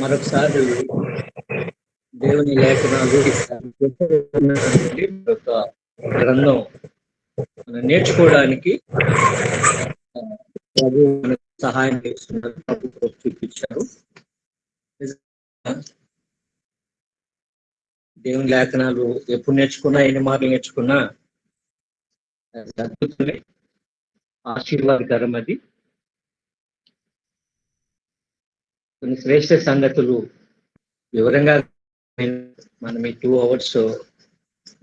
మరొకసారి దేవుని లేఖనాలు ఒక గ్రంథం మనం నేర్చుకోవడానికి ప్రభు మనకు సహాయం చేస్తున్నారు. ప్రభు చూపించారు. దేవుని లేఖనాలు ఎప్పుడు నేర్చుకున్నా, ఎన్ని మార్లు నేర్చుకున్నా అద్భుతమే, ఆశీర్వాదకరం. అది కొన్ని శ్రేష్ఠ సంగతులు వివరంగా మనం ఈ 2 hours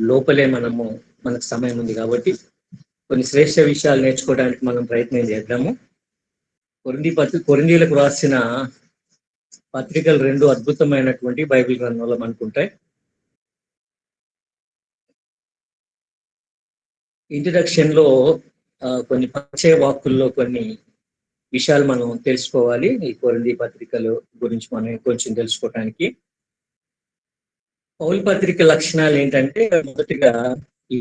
లోపలే మనకు సమయం ఉంది కాబట్టి కొన్ని శ్రేష్ఠ విషయాలు నేర్చుకోవడానికి మనం ప్రయత్నం చేద్దాము. కొరింథీయులకు రాసిన పత్రికలు 2 అద్భుతమైనటువంటి బైబిల్ గ్రంథంలో మనకుంటాయి. ఇంట్రడక్షన్ లో కొన్ని పరిచయ వాక్కుల్లో కొన్ని విషయాలు మనం తెలుసుకోవాలి. ఈ కొరింథీ పత్రికల గురించి మనం కొంచెం తెలుసుకోవడానికి పౌలు పత్రిక లక్షణాలు ఏంటంటే, మొదటిగా ఈ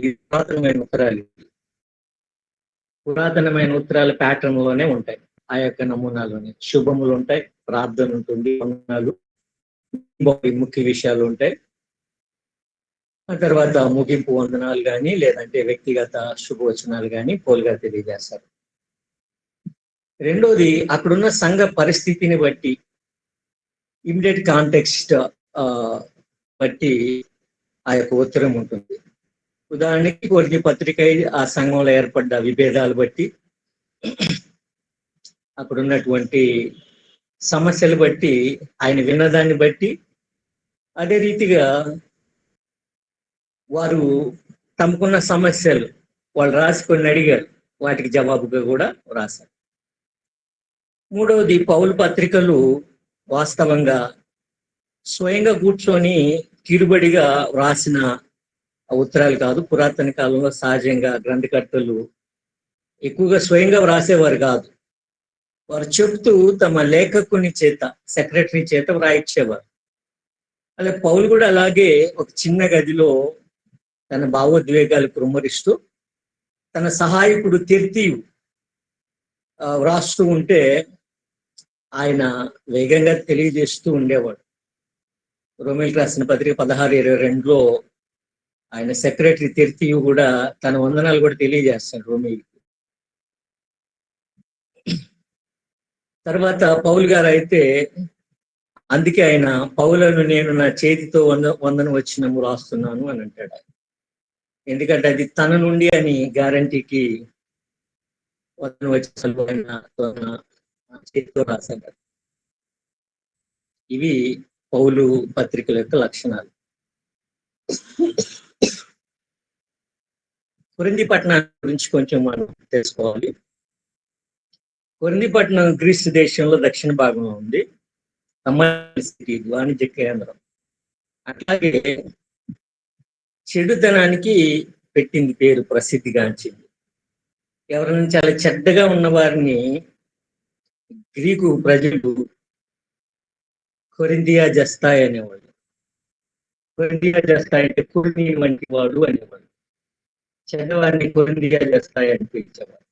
పురాతనమైన ఉత్తరాల ప్యాటర్న్ లోనే ఉంటాయి. ఆ యొక్క నమూనాలోనే శుభములు ఉంటాయి, ప్రార్థన ఉంటుంది, వందనాలు, ముఖ్య విషయాలు ఉంటాయి. ఆ తర్వాత ముగింపు వందనాలు కానీ లేదంటే వ్యక్తిగత శుభవచనాలు కానీ పోలుగా తెలియజేస్తారు. రెండోది, అక్కడున్న సంఘ పరిస్థితిని బట్టి ఇమిడియట్ కాంటెక్స్ట్ బట్టి ఆ యొక్క ఉత్తరం ఉంటుంది. ఉదాహరణకి కొరింథీ పత్రిక ఆ సంఘంలో ఏర్పడ్డ విభేదాలు బట్టి, అక్కడ ఉన్నటువంటి సమస్యలు బట్టి, ఆయన విన్నదాన్ని బట్టి, అదే రీతిగా వారు తమకున్న సమస్యలు వాళ్ళు రాసుకొని అడిగారు, వాటికి జవాబుగా కూడా రాశారు. మూడవది, పౌలు పత్రికలు వాస్తవంగా స్వయంగా కూర్చొని తీరుబడిగా రాసిన ఉత్తరాలు కాదు. పురాతన కాలంలో సహజంగా గ్రంథకర్తలు ఎక్కువగా స్వయంగా వ్రాసేవారు కాదు. వారు చెప్తూ తమ లేఖకుని చేత, సెక్రటరీ చేత వ్రాయించేవారు. అలా పౌలు కూడా అలాగే ఒక చిన్న గదిలో తన భావోద్వేగాలు కుమ్మరిస్తూ తన సహాయకుడు తెర్తీయు వ్రాస్తూ ఉంటే ఆయన వేగంగా తెలియజేస్తూ ఉండేవాడు. రోమీయులకు రాసిన పత్రిక 16:22లో ఆయన సెక్రటరీ తెర్తీయు కూడా తన వందనాలు కూడా తెలియజేస్తాడు రోమీయులకు. తర్వాత పౌలు గారు అయితే, అందుకే ఆయన పౌలను నేను నా చేతితో వందన వచ్చినము రాస్తున్నాను అని అంటాడు. ఎందుకంటే అది తన నుండి అని గ్యారంటీకి వందన వచ్చిన చేతితో రాశాడు. ఇవి పౌలు పత్రికల యొక్క లక్షణాలు. కొరింథీ పట్టణం గురించి కొంచెం మనం తెలుసుకోవాలి. కొరింథీ పట్టణం గ్రీసు దేశంలో దక్షిణ భాగంలో ఉంది. సిటీ, వాణిజ్య కేంద్రం. అట్లాగే చెడుతనానికి పెట్టింది పేరు, ప్రసిద్ధిగాంచింది. ఎవరైనా చాలా చెడ్డగా ఉన్న వారిని గ్రీకు ప్రజలు కొరింథియా జస్తాయ్ అనేవాడు. కొరింథియా జస్తాయ్ అంటే కొరింథీ వంటి వాడు అనేవాడు. చెడ్డవారిని కొరింథియా జస్తాయ్ అని పిలిచేవాడు.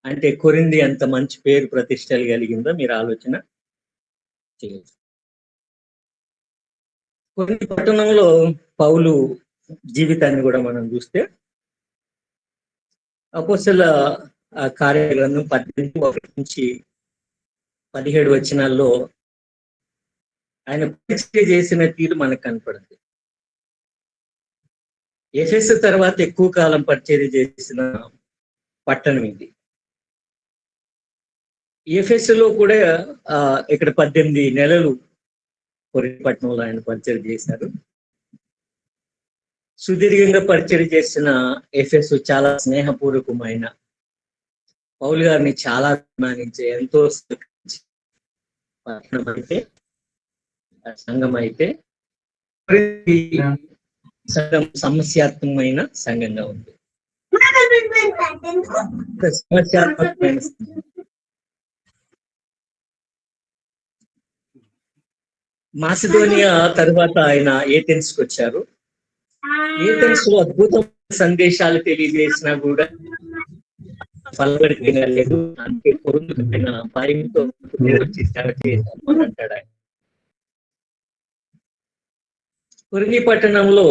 అంటే కొరింథీ అంత మంచి పేరు ప్రతిష్టలు కలిగిందో మీరు ఆలోచన చేయొచ్చు. కొరింథీ పట్టణంలో పౌలు జీవితాన్ని కూడా మనం చూస్తే, అపోస్తలుల కార్యగ్రంథం 18-17 వచనాల్లో ఆయన పరిచయం చేసిన తీరు మనకు కనపడుతుంది. ఎఫెసు తర్వాత ఎక్కువ కాలం పరిచయం చేసిన పట్టణం ఇది. ఎఫెసులో కూడా ఇక్కడ 18 నెలలు కొరింథీ పట్టణంలో ఆయన పరిచయం చేశారు. సుదీర్ఘంగా పరిచయం చేసిన ఎఫెసు చాలా స్నేహపూర్వకమైన, పౌలు గారిని చాలా అభిమానించే, ఎంతో పట్టణం అయితే, సంఘం అయితే, సంఘం సమస్యాత్మకమైన సంఘంగా ఉంది. సమస్యాత్మకమైన మాసిదోనియా తర్వాత ఆయన ఏథెన్స్కి వచ్చారు. ఏథెన్స్ లో అద్భుతమైన సందేశాలు తెలియజేసినా కూడా ఫలపడిపోయినా లేదు. అంటే కొరింథీయులైన భయంతో వచ్చి సేవ చేశామని అంటాడు ఆయన. కొరిగి పట్టణంలో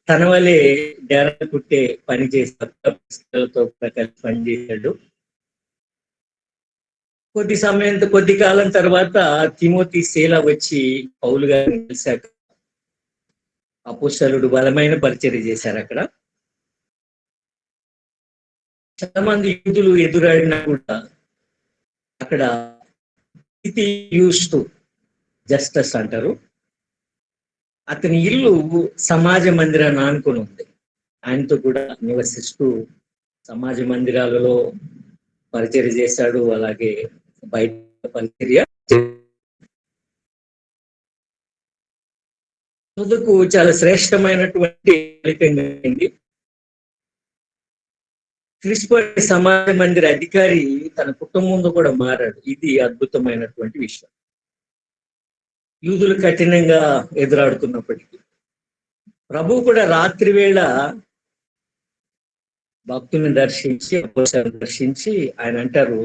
తన వలె డేరా కుట్టే పని చేసి పిల్లలతో కలిసి పనిచేశాడు. కొద్ది కాలం తర్వాత తిమోతి శీల వచ్చి పౌలు గారిని కలిశాక అపోస్తలుడు బలమైన పరిచర్య చేశారు అక్కడ. చాలా మంది యూదులు ఎదురాడినా కూడా అక్కడ జస్టిస్ అంటారు, అతని ఇల్లు సమాజ మందిరాన్ని ఆనుకొని ఉంది. ఆయనతో కూడా నివసిస్తూ సమాజ మందిరాలలో పరిచర్య చేశాడు. అలాగే బయట పరిచర్య చదువుకు చాలా శ్రేష్టమైనటువంటి ఫలితంగా క్రీస్తు సమాజ మందిర అధికారి తన కుటుంబంలో కూడా మారాడు. ఇది అద్భుతమైనటువంటి విషయం. యూదులు కఠినంగా ఎదురాడుతున్నప్పటికీ ప్రభు కూడా రాత్రి వేళ భక్తుని దర్శించి ఆయన అంటారు,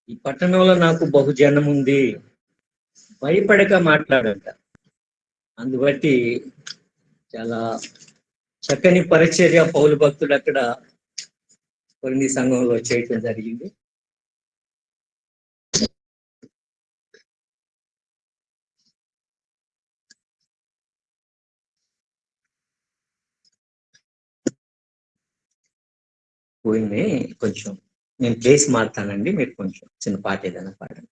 ఈ పట్టణంలో నాకు బహుజనం ఉంది, భయపడక మాట్లాడంట. అందుబట్టి చాలా చక్కని పరిచర్య పౌలు భక్తుడు అక్కడ కొరింథీ సంఘంలో చేయటం జరిగింది. పోయింది కొంచెం, నేను ప్లేస్ మారుతానండి, మీరు కొంచెం చిన్న పాట ఏదైనా పాడండి.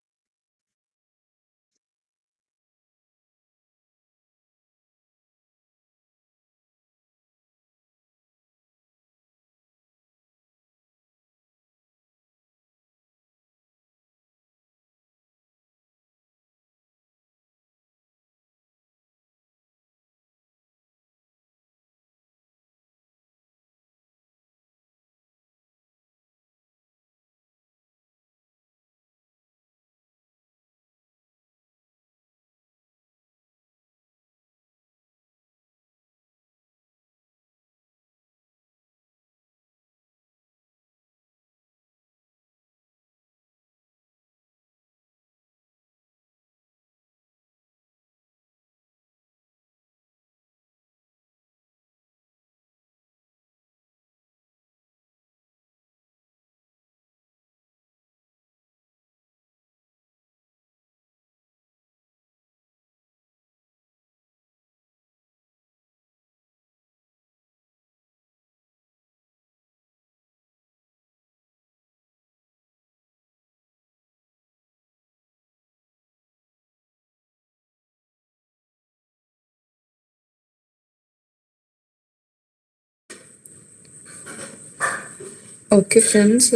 ఓకే ఫ్రెండ్స్,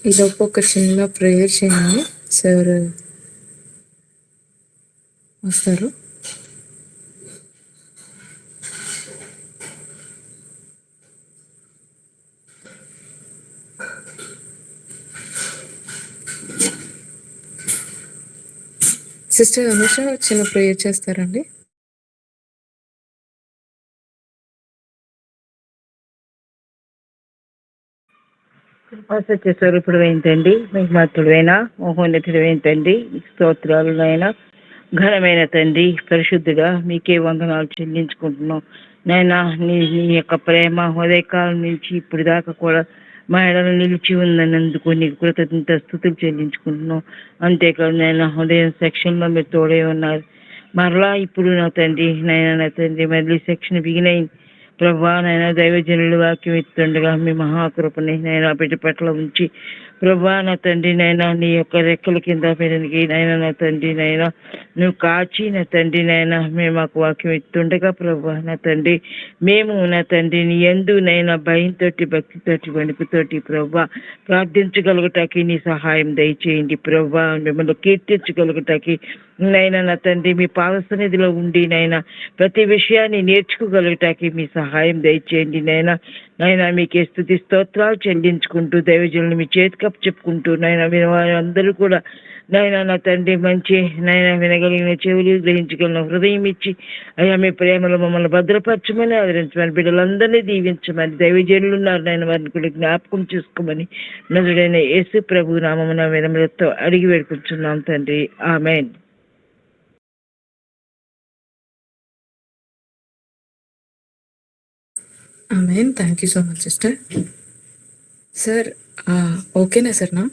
ఈలోపు ఒక చిన్న ప్రేయర్ చేయండి. సార్ వస్తారు. సిస్టర్ అనుష చిన్న ప్రేయర్ చేస్తారండి. స్వరూపుడు ఏంటండి, మీకు మతుడైనా మహోన్నతుడు ఏంటండి, స్తోత్రాలైనా ఘనమైన తండ్రి, పరిశుద్ధుడా మీకే వందనాలు చెల్లించుకుంటున్నాం నాయనా. నీ యొక్క ప్రేమ ఉదయకాలం నుంచి ఇప్పుడు దాకా కూడా మా ఎడలు నిలిచి ఉందన్నందుకు నీకు కృతజ్ఞత స్తుతులు చెల్లించుకుంటున్నాం. అంతేకాదు నాయన, ఉదయం సెక్షన్లో మీరు తోడే ఉన్నారు. మరలా ఇప్పుడు నా తండ్రి నా తండ్రి మళ్ళీ సెక్షన్ బిగినైంది ప్రభా. నైనా దైవజనులు వాక్యం ఇస్తుండగా మీ మహాకృపని నైనా బిడ్డ పట్ల ఉంచి ప్రభా నా తండ్రి నైనా నీ యొక్క రెక్కల కింద పెరిగి నైనా నా తండ్రి నైనా నువ్వు కాచి నా తండ్రి నైనా మేము మాకు వాక్యం ఇస్తుండగా ప్రభా నా తండ్రి మేము నా తండ్రి నీ యందు నైనా భయంతోటి భక్తితోటి వణుకుతోటి ప్రభా ప్రార్థించగలుగుటానికి నీ సహాయం దయచేయండి ప్రభా. మిమ్మల్ని కీర్తించగలుగుటానికి నైనా నా తండ్రి మీ పాద సన్నిధిలో ఉండి నైనా ప్రతి విషయాన్ని నేర్చుకోగలుగుటానికి మీ సహాయం దయచేయండి నైనా. నైనా మీకే స్తుతి స్తోత్రాలు చెల్లించుకుంటూ దైవజనులు మీ చేతికప్పు చెప్పుకుంటూ నైనా అందరూ కూడా నైనా నా తండ్రి మంచి నైనా వినగలిగిన చెవులు గ్రహించగలిగిన హృదయం ఇచ్చి అయ్యా మీ ప్రేమలో మమ్మల్ని భద్రపరచమని ఆదరించమని బిడ్డలందరినీ దీవించమని దైవజనులు ఉన్నారు నైనా వారిని కూడా జ్ఞాపకం చేసుకోమని నదుడైన యేసు ప్రభు నామమున వినమ్రతతో అడిగి వేడుకుంటున్నాం తండ్రి, amen. Amen. Thank you so much sister. Sir ఓకేనా సార్ నా?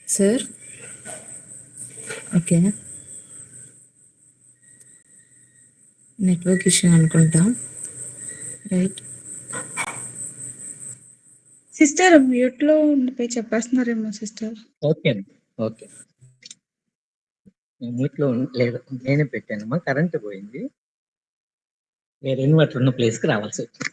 సార్ ఓకే, నెట్వర్క్ ఇష్యూ అనుకుంటా. రైట్. సిస్టర్ మ్యూట్ లో ఉండిపోయి చెప్పేస్తున్నారేమో సిస్టర్. ఓకే అండి, ఓకే. మ్యూట్లో లేదు, నేనే పెట్టానమ్మా. కరెంట్ పోయింది, వేరే ఇన్వర్టర్ ఉన్న ప్లేస్కి రావాల్సి వచ్చింది.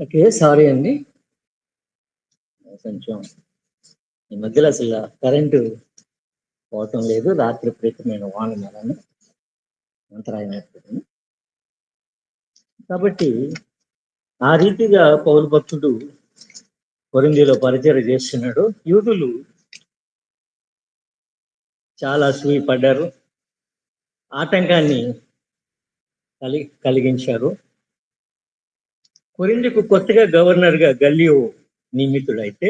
ఓకే, సారీ అండి. కొంచెం ఈ మధ్యలో అసలు కరెంటు పోవటం లేదు. రాత్రి విపరీతమైన వానలను అంతరాయం ఏర్పడింది. కాబట్టి ఆ రీతిగా పౌలు భక్తుడు కొరింథీలో పరిచయం చేస్తున్నాడు. యూదులు చాలా పడ్డారు, ఆటంకాన్ని కలిగించారు. కొరింథీకు కొత్తగా గవర్నర్గా గల్లియో నియమితుడైతే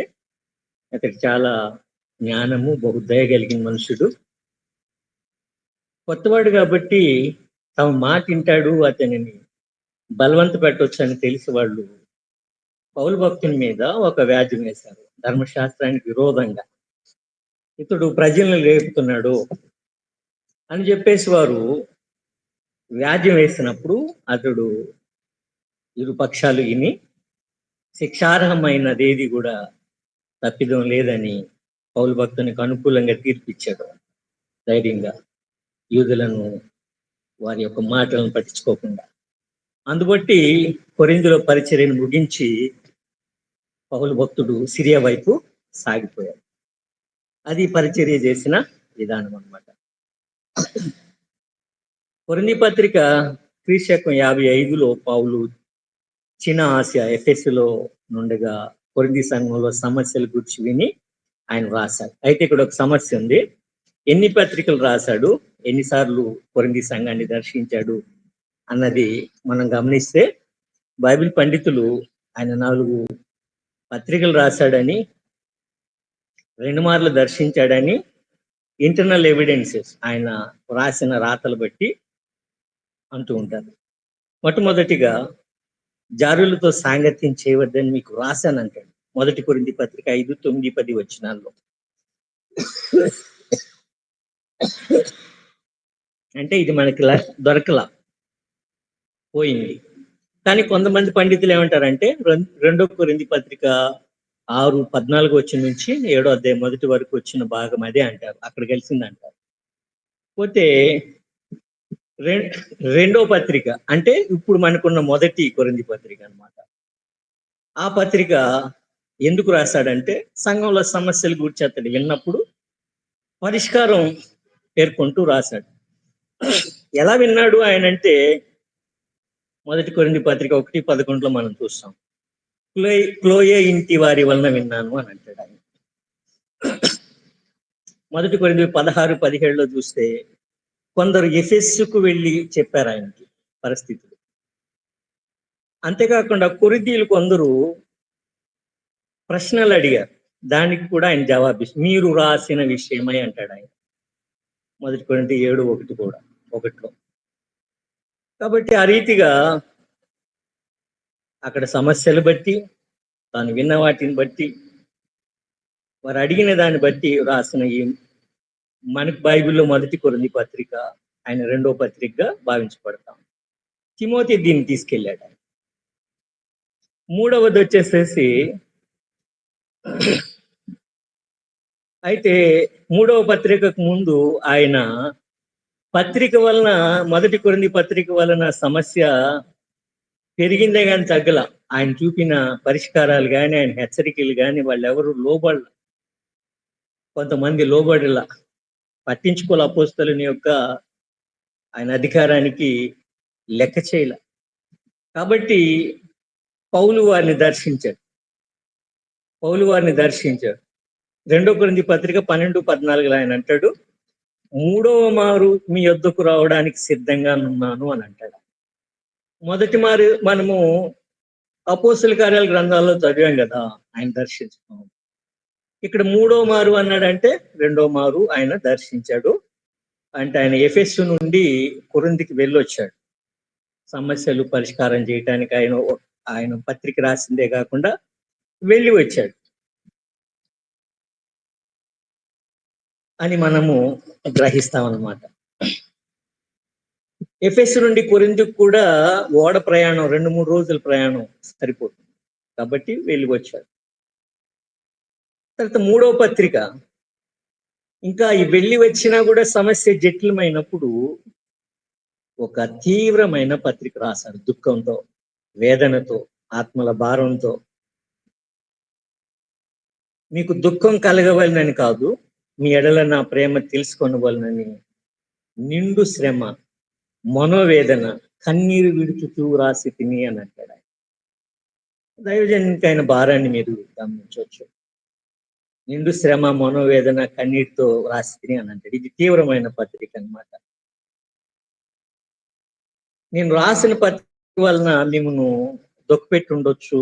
అతడు చాలా జ్ఞానము, బహుదయ కలిగిన మనుషుడు. కొత్తవాడు కాబట్టి తమ మాట వింటాడు, అతనిని బలవంత పెట్టవచ్చు అని తెలిసి వాళ్ళు పౌలు భక్తుని మీద ఒక వ్యాజ్యం వేశారు, ధర్మశాస్త్రానికి విరోధంగా. ఇతడు ప్రజలను లేపుతున్నాడు అని చెప్పేసి వారు వ్యాజ్యం వేసినప్పుడు అతడు ఇరు పక్షాలు విని శిక్షార్హమైనదేది కూడా తప్పిదం లేదని పౌలు భక్తునికి అనుకూలంగా తీర్పిచ్చాడు. ధైర్యంగా యూదులను వారి యొక్క మాటలను పట్టించుకోకుండా. అందుబట్టి కొరింథీలో పరిచర్యను ముగించి పౌలు భక్తుడు సిరియా వైపు సాగిపోయాడు. అది పరిచర్య చేసిన విధానం అన్నమాట. కొరింథీ పత్రిక క్రీస్తు 55లో పౌలు చిన్న ఆసియా ఎఫెసులో నుండిగా కొరింథీ సంఘంలో సమస్యల గురించి విని ఆయన రాశాడు. అయితే ఇక్కడ ఒక సమస్య ఉంది. ఎన్ని పత్రికలు రాశాడు, ఎన్నిసార్లు కొరింథీ సంఘాన్ని దర్శించాడు అన్నది మనం గమనిస్తే బైబిల్ పండితులు ఆయన 4 పత్రికలు రాశాడని, 2 మార్లు దర్శించాడని, ఇంటర్నల్ ఎవిడెన్సెస్ ఆయన రాసిన రాతలు బట్టి అంటూ ఉంటారు. మొట్టమొదటిగా జారులతో సాంగత్యం చేయవద్దని మీకు రాశానంటాడు. 1 కొరింథీ పత్రిక 5, 9, 10 వచనాల్లో. అంటే ఇది మనకి దొరకలా, పోయింది. కానీ కొంతమంది పండితులు ఏమంటారంటే 2 కొరింథీ పత్రిక 6:14 వచ్చిన నుంచి 7వ అధ్యాయం మొదటి వరకు వచ్చిన భాగం అదే అంటారు, అక్కడ కలిసింది అంటారు. పోతే రెండో పత్రిక అంటే ఇప్పుడు మనకున్న 1 కొరింథీ పత్రిక అన్నమాట. ఆ పత్రిక ఎందుకు రాశాడంటే సంఘంలో సమస్యల గురించి అతడు విన్నప్పుడు పరిష్కారం పేర్కొంటూ రాశాడు. ఎలా విన్నాడు ఆయన అంటే 1 కొరింథీ పత్రిక 1:11 మనం చూస్తాం. క్లోయే ఇంటి వారి వలన విన్నాను అని అంటాడు ఆయన. 1 కొరింథీ 16-17లో చూస్తే కొందరు ఎఫెస్సుకు వెళ్ళి చెప్పారు ఆయనకి పరిస్థితులు. అంతేకాకుండా కొరింథీయులు కొందరు ప్రశ్నలు అడిగారు, దానికి కూడా ఆయన జవాబు మీరు రాసిన విషయమై అంటాడు ఆయన. 1 కొరింథీ 7:1 కూడా 1లో. కాబట్టి ఆ రీతిగా అక్కడ సమస్యలు బట్టి, తాను విన్న వాటిని బట్టి, వారు అడిగిన దాన్ని బట్టి రాసిన ఈ మనకు బైబిల్లో 1 కొరింథీ పత్రిక ఆయన 2వ పత్రికగా భావించబడతాం. తిమోతి దీన్ని తీసుకెళ్ళాడు. 3వది వచ్చేసేసి అయితే 3వ పత్రికకు ముందు ఆయన పత్రిక వలన 1 కొరింథీ పత్రిక వలన సమస్య పెరిగిందే కానీ తగ్గల. ఆయన చూపిన పరిష్కారాలు కానీ, ఆయన హెచ్చరికలు కానీ వాళ్ళు ఎవరు లోబడల. కొంతమంది లోబడలా. పట్టించుకోవాలి అపోస్తలుని యొక్క ఆయన అధికారానికి లెక్క చేయలే. కాబట్టి పౌలు వారిని దర్శించాడు. 2 కొరింథీ పత్రిక 12:14 ఆయన అంటాడు, 3వ మారు మీ యొద్దకు రావడానికి సిద్ధంగా ఉన్నాను అని అంటాడు. మొదటి మారు మనము అపోస్తల కార్యాల గ్రంథాల్లో చదివాం కదా ఆయన దర్శించడం. ఇక్కడ 3వ మారు అన్నాడంటే 2వ మారు ఆయన దర్శించాడు. అంటే ఆయన ఎఫెసు నుండి కొరింథీకి వెళ్ళొచ్చాడు. సమస్యలు పరిష్కారం చేయటానికి ఆయన పత్రిక రాసిందే కాకుండా వెళ్ళి వచ్చాడు అని మనము గ్రహిస్తామన్నమాట. ఎఫెసు నుండి కొరింథీకి కూడా ఓడ ప్రయాణం 2-3 రోజుల ప్రయాణం సరిపోతుంది కాబట్టి వెళ్ళి వచ్చాడు. తర్వాత 3వ పత్రిక ఇంకా ఈ వెళ్ళి వచ్చినా కూడా సమస్య జటిలమైనప్పుడు ఒక తీవ్రమైన పత్రిక రాశాడు. దుఃఖంతో, వేదనతో, ఆత్మల భారంతో. మీకు దుఃఖం కలగవలనని కాదు, మీ ఎడల నా ప్రేమ తెలుసుకొనవలనని నిండు శ్రమ, మనోవేదన, కన్నీరు విడుచుతూ రాసి తిని అని అంటాడు. దైవజనునికి ఆయన భారాన్ని మీరు గమనించవచ్చు. నిండు శ్రమ, మనోవేదన, కన్నీటితో రాసి తిని అని అంటాడు. ఇది తీవ్రమైన పత్రిక అన్నమాట. నేను రాసిన పత్రిక వలన మిమ్మల్ని దుఃఖపెట్టి ఉండొచ్చు,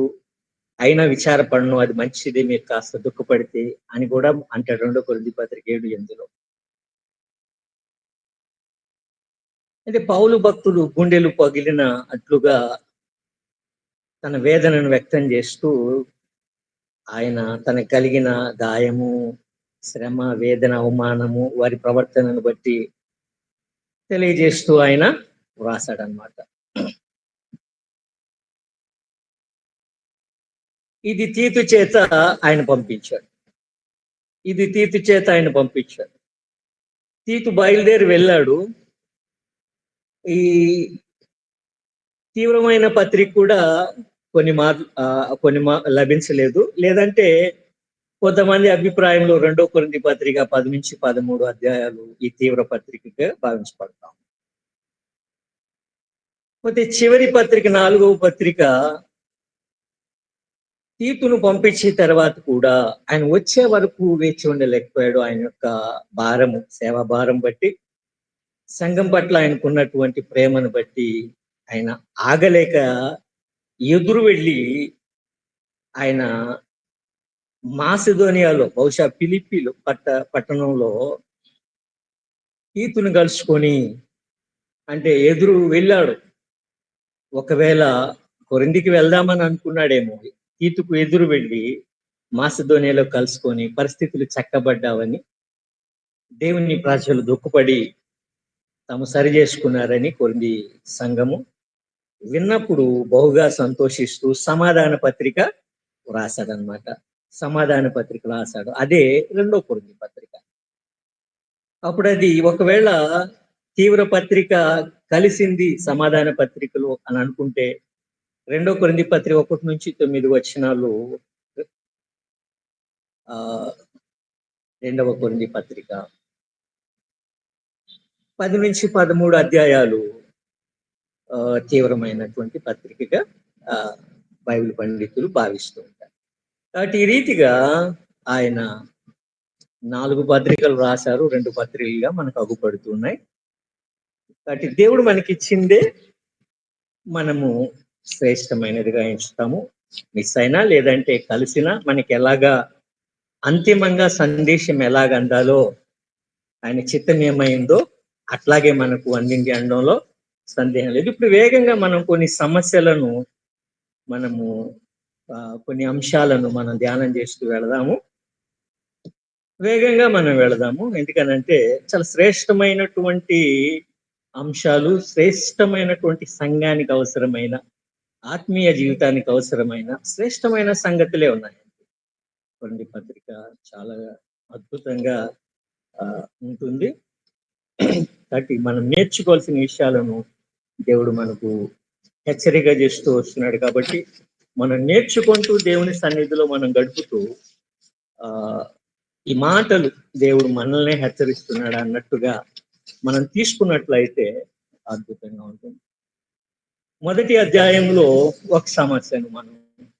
అయినా విచారపడను, అది మంచిది మీరు కాస్త దుఃఖపడితే అని కూడా అంటాడు 2 కొరింథీ పత్రిక 7:8. అంటే పౌలు భక్తుడు గుండెలు పగిలిన అట్లుగా తన వేదనను వ్యక్తం చేస్తూ ఆయన తనకు కలిగిన గాయము, శ్రమ, వేదన, అవమానము, వారి ప్రవర్తనను బట్టి తెలియజేస్తూ ఆయన రాశాడనమాట. ఇది తీతు చేత ఆయన పంపించాడు. తీతు బయలుదేరి వెళ్ళాడు. ఈ తీవ్రమైన పత్రిక కూడా కొన్ని లభించలేదు. లేదంటే కొంతమంది అభిప్రాయంలో 2 కొరింథీ పత్రిక 10-13 అధ్యాయాలు ఈ తీవ్ర పత్రికగా భావించబడతాం. పోతే చివరి పత్రిక 4వ పత్రిక తీతును పంపించిన తర్వాత కూడా ఆయన వచ్చే వరకు వేచి ఉండలేకపోయాడు. ఆయన యొక్క భారము, సేవా భారం బట్టి, సంఘం పట్ల ఆయనకున్నటువంటి ప్రేమను బట్టి ఆయన ఆగలేక ఎదురు వెళ్ళి ఆయన మాసిదోనియాలో, బహుశా ఫిలిప్పీలో పట్టణంలో తీతును కలుసుకొని, అంటే ఎదురు వెళ్ళాడు. ఒకవేళ కొరింథీకి వెళ్దామని అనుకున్నాడేమో, తీతుకు ఎదురు వెళ్ళి మాసిదోనియాలో కలుసుకొని పరిస్థితులు చక్కబడ్డావని, దేవుని ప్రజలు దుఃఖపడి తాము సరి చేసుకున్నారని కొరింథీ సంఘము విన్నప్పుడు బహుగా సంతోషిస్తూ సమాధాన పత్రిక రాశాడు. అదే 2 కొరింథీ పత్రిక. అప్పుడు అది ఒకవేళ తీవ్ర పత్రిక కలిసింది సమాధాన పత్రికలు అని అనుకుంటే 2 కొరింథీ పత్రిక 1-9 వచనాలు, 2వ కొరింథీ పత్రిక 10-13 అధ్యాయాలు తీవ్రమైనటువంటి పత్రికగా బైబిల్ పండితులు భావిస్తూ ఉంటారు. కాబట్టి ఈ రీతిగా ఆయన 4 పత్రికలు రాశారు, 2 పత్రికలుగా మనకు అగుపడుతున్నాయి. కాబట్టి దేవుడు మనకిచ్చిందే మనము శ్రేష్టమైనదిగా ఎంచుతాము. మిస్ అయినా లేదంటే కలిసినా మనకి ఎలాగా అంతిమంగా సందేశం ఎలాగ అందాలో ఆయన చిత్తం ఏమైందో అట్లాగే మనకు అందింది అనడంలో సందేహం లేదు. ఇప్పుడు వేగంగా మనం కొన్ని సమస్యలను, మనము కొన్ని అంశాలను మనం ధ్యానం చేస్తూ వెళదాము. ఎందుకనంటే చాలా శ్రేష్టమైనటువంటి అంశాలు, శ్రేష్టమైనటువంటి సంఘానికి అవసరమైన, ఆత్మీయ జీవితానికి అవసరమైన శ్రేష్టమైన సంగతులే ఉన్నాయి. కొరింథీ పత్రిక చాలా అద్భుతంగా ఉంటుంది. కాబట్టి మనం నేర్చుకోవాల్సిన విషయాలను దేవుడు మనకు హెచ్చరిక చేస్తూ వస్తున్నాడు. కాబట్టి మనం నేర్చుకుంటూ దేవుని సన్నిధిలో మనం గడుపుతూ ఈ మాటలు దేవుడు మనల్ని హెచ్చరిస్తున్నాడు అన్నట్టుగా మనం తీసుకున్నట్లయితే అద్భుతంగా ఉంటుంది. మొదటి అధ్యాయంలో ఒక సమస్యను మనం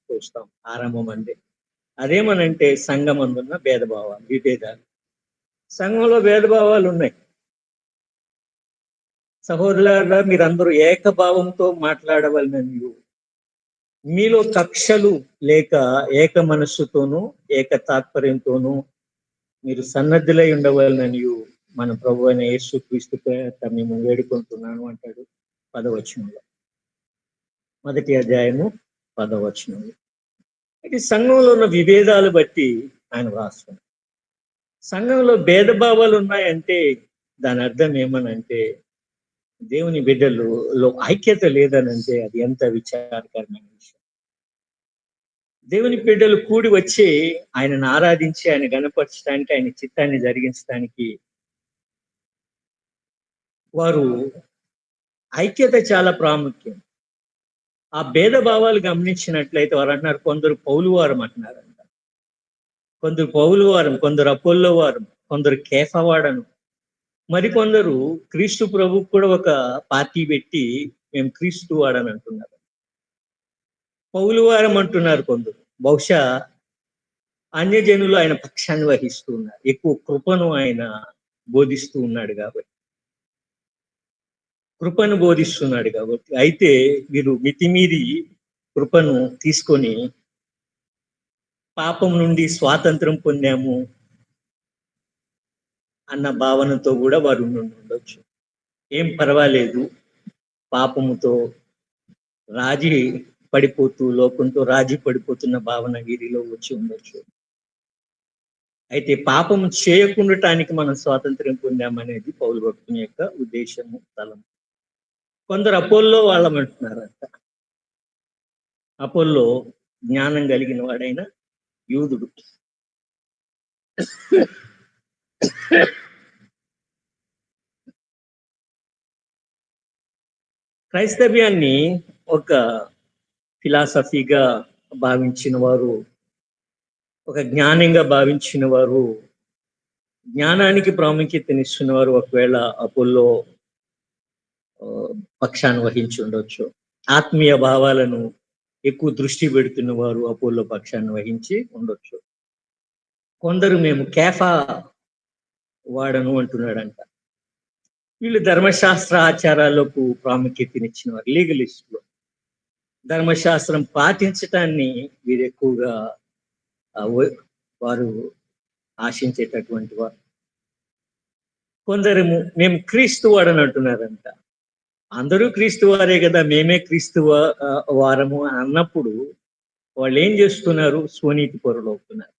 చూస్తాం ఆరంభం అంటే. అదేమనంటే సంఘమందున్న భేదభావాలు, విభేదాలు. సంఘంలో భేదభావాలు ఉన్నాయి. సహోదరులారా, మీరందరూ ఏకభావంతో మాట్లాడవలనని, మీలో కక్షలు లేక ఏక మనస్సుతోనూ ఏక తాత్పర్యంతోనూ మీరు సన్నద్ధులై ఉండవాలని మన ప్రభు అయిన యేసుక్రీస్తు పేరిట మేము వేడుకుంటున్నాను అంటాడు 10వ వచనంలో. మొదటి అధ్యాయము 10వ వచనంలో. అయితే సంఘంలో ఉన్న విభేదాలు బట్టి ఆయన రాస్తున్నాడు. సంఘంలో భేదభావాలు ఉన్నాయంటే దాని అర్థం ఏమనంటే దేవుని బిడ్డలలో ఐక్యత లేదనంటే అది ఎంత విచారకరమైన విషయం. దేవుని బిడ్డలు కూడి వచ్చి ఆయనను ఆరాధించి ఆయన గణపరచడానికి, ఆయన చిత్తాన్ని జరిగించడానికి వారు ఐక్యత చాలా ప్రాముఖ్యం. ఆ భేదభావాలు గమనించినట్లయితే వారు అంటున్నారు, కొందరు పౌలు వారం అంటున్నారంట, కొందరు పౌలు వారం, కొందరు అపోల్లో వారం, కొందరు కేఫవాడను, మరికొందరు క్రీస్తు ప్రభు కూడా ఒక పార్టీ పెట్టి మేము క్రీస్తు వాడని అంటున్నారు. పౌలు వారం అంటున్నారు కొందరు. బహుశా అన్యజనులు ఆయన పక్షాన్ని వహిస్తూ ఉన్నారు, ఎక్కువ కృపను ఆయన బోధిస్తూ ఉన్నాడు కాబట్టి, కృపను బోధిస్తున్నాడు కాబట్టి. అయితే వీరు మితిమీరి కృపను తీసుకొని పాపం నుండి స్వాతంత్రం పొందాము అన్న భావనతో కూడా వారు ఉండొచ్చు. ఏం పర్వాలేదు, పాపముతో రాజీ పడిపోతూ, లోకంతో రాజీ పడిపోతున్న భావన వీరిలో వచ్చి ఉండొచ్చు. అయితే పాపం చేయకుండటానికి మనం స్వాతంత్ర్యం పొందామనేది పౌలు భక్తుని యొక్క ఉద్దేశము, తలం. కొందరు అపోల్లో వాళ్ళమంటున్నారంట. అపోల్లో జ్ఞానం కలిగిన వాడైన యూదుడు. క్రైస్తవ్యాన్ని ఒక ఫిలాసఫీగా భావించిన వారు, ఒక జ్ఞానంగా భావించిన వారు, జ్ఞానానికి ప్రాముఖ్యతనిస్తున్న వారు ఒకవేళ అపోల్లో పక్షాన్ని వహించి ఉండొచ్చు. ఆత్మీయ భావాలను ఎక్కువ దృష్టి పెడుతున్న వారు అపోల్లో పక్షాన్ని వహించి ఉండొచ్చు. కొందరు మేము కేఫా వాడను అంటున్నాడంట. వీళ్ళు ధర్మశాస్త్ర ఆచారాలకు ప్రాముఖ్యతనిచ్చిన వారు, లీగలిస్టులు. ధర్మశాస్త్రం పాటించటాన్ని వీరు ఎక్కువగా వారు ఆశించేటటువంటి వారు. కొందరు మేము క్రీస్తు వాడని అంటున్నారంట. అందరూ క్రీస్తు వారే కదా, మేమే క్రీస్తు వారము అన్నప్పుడు వాళ్ళు ఏం చేస్తున్నారు? స్వనీతి పరులు అవుతున్నారు.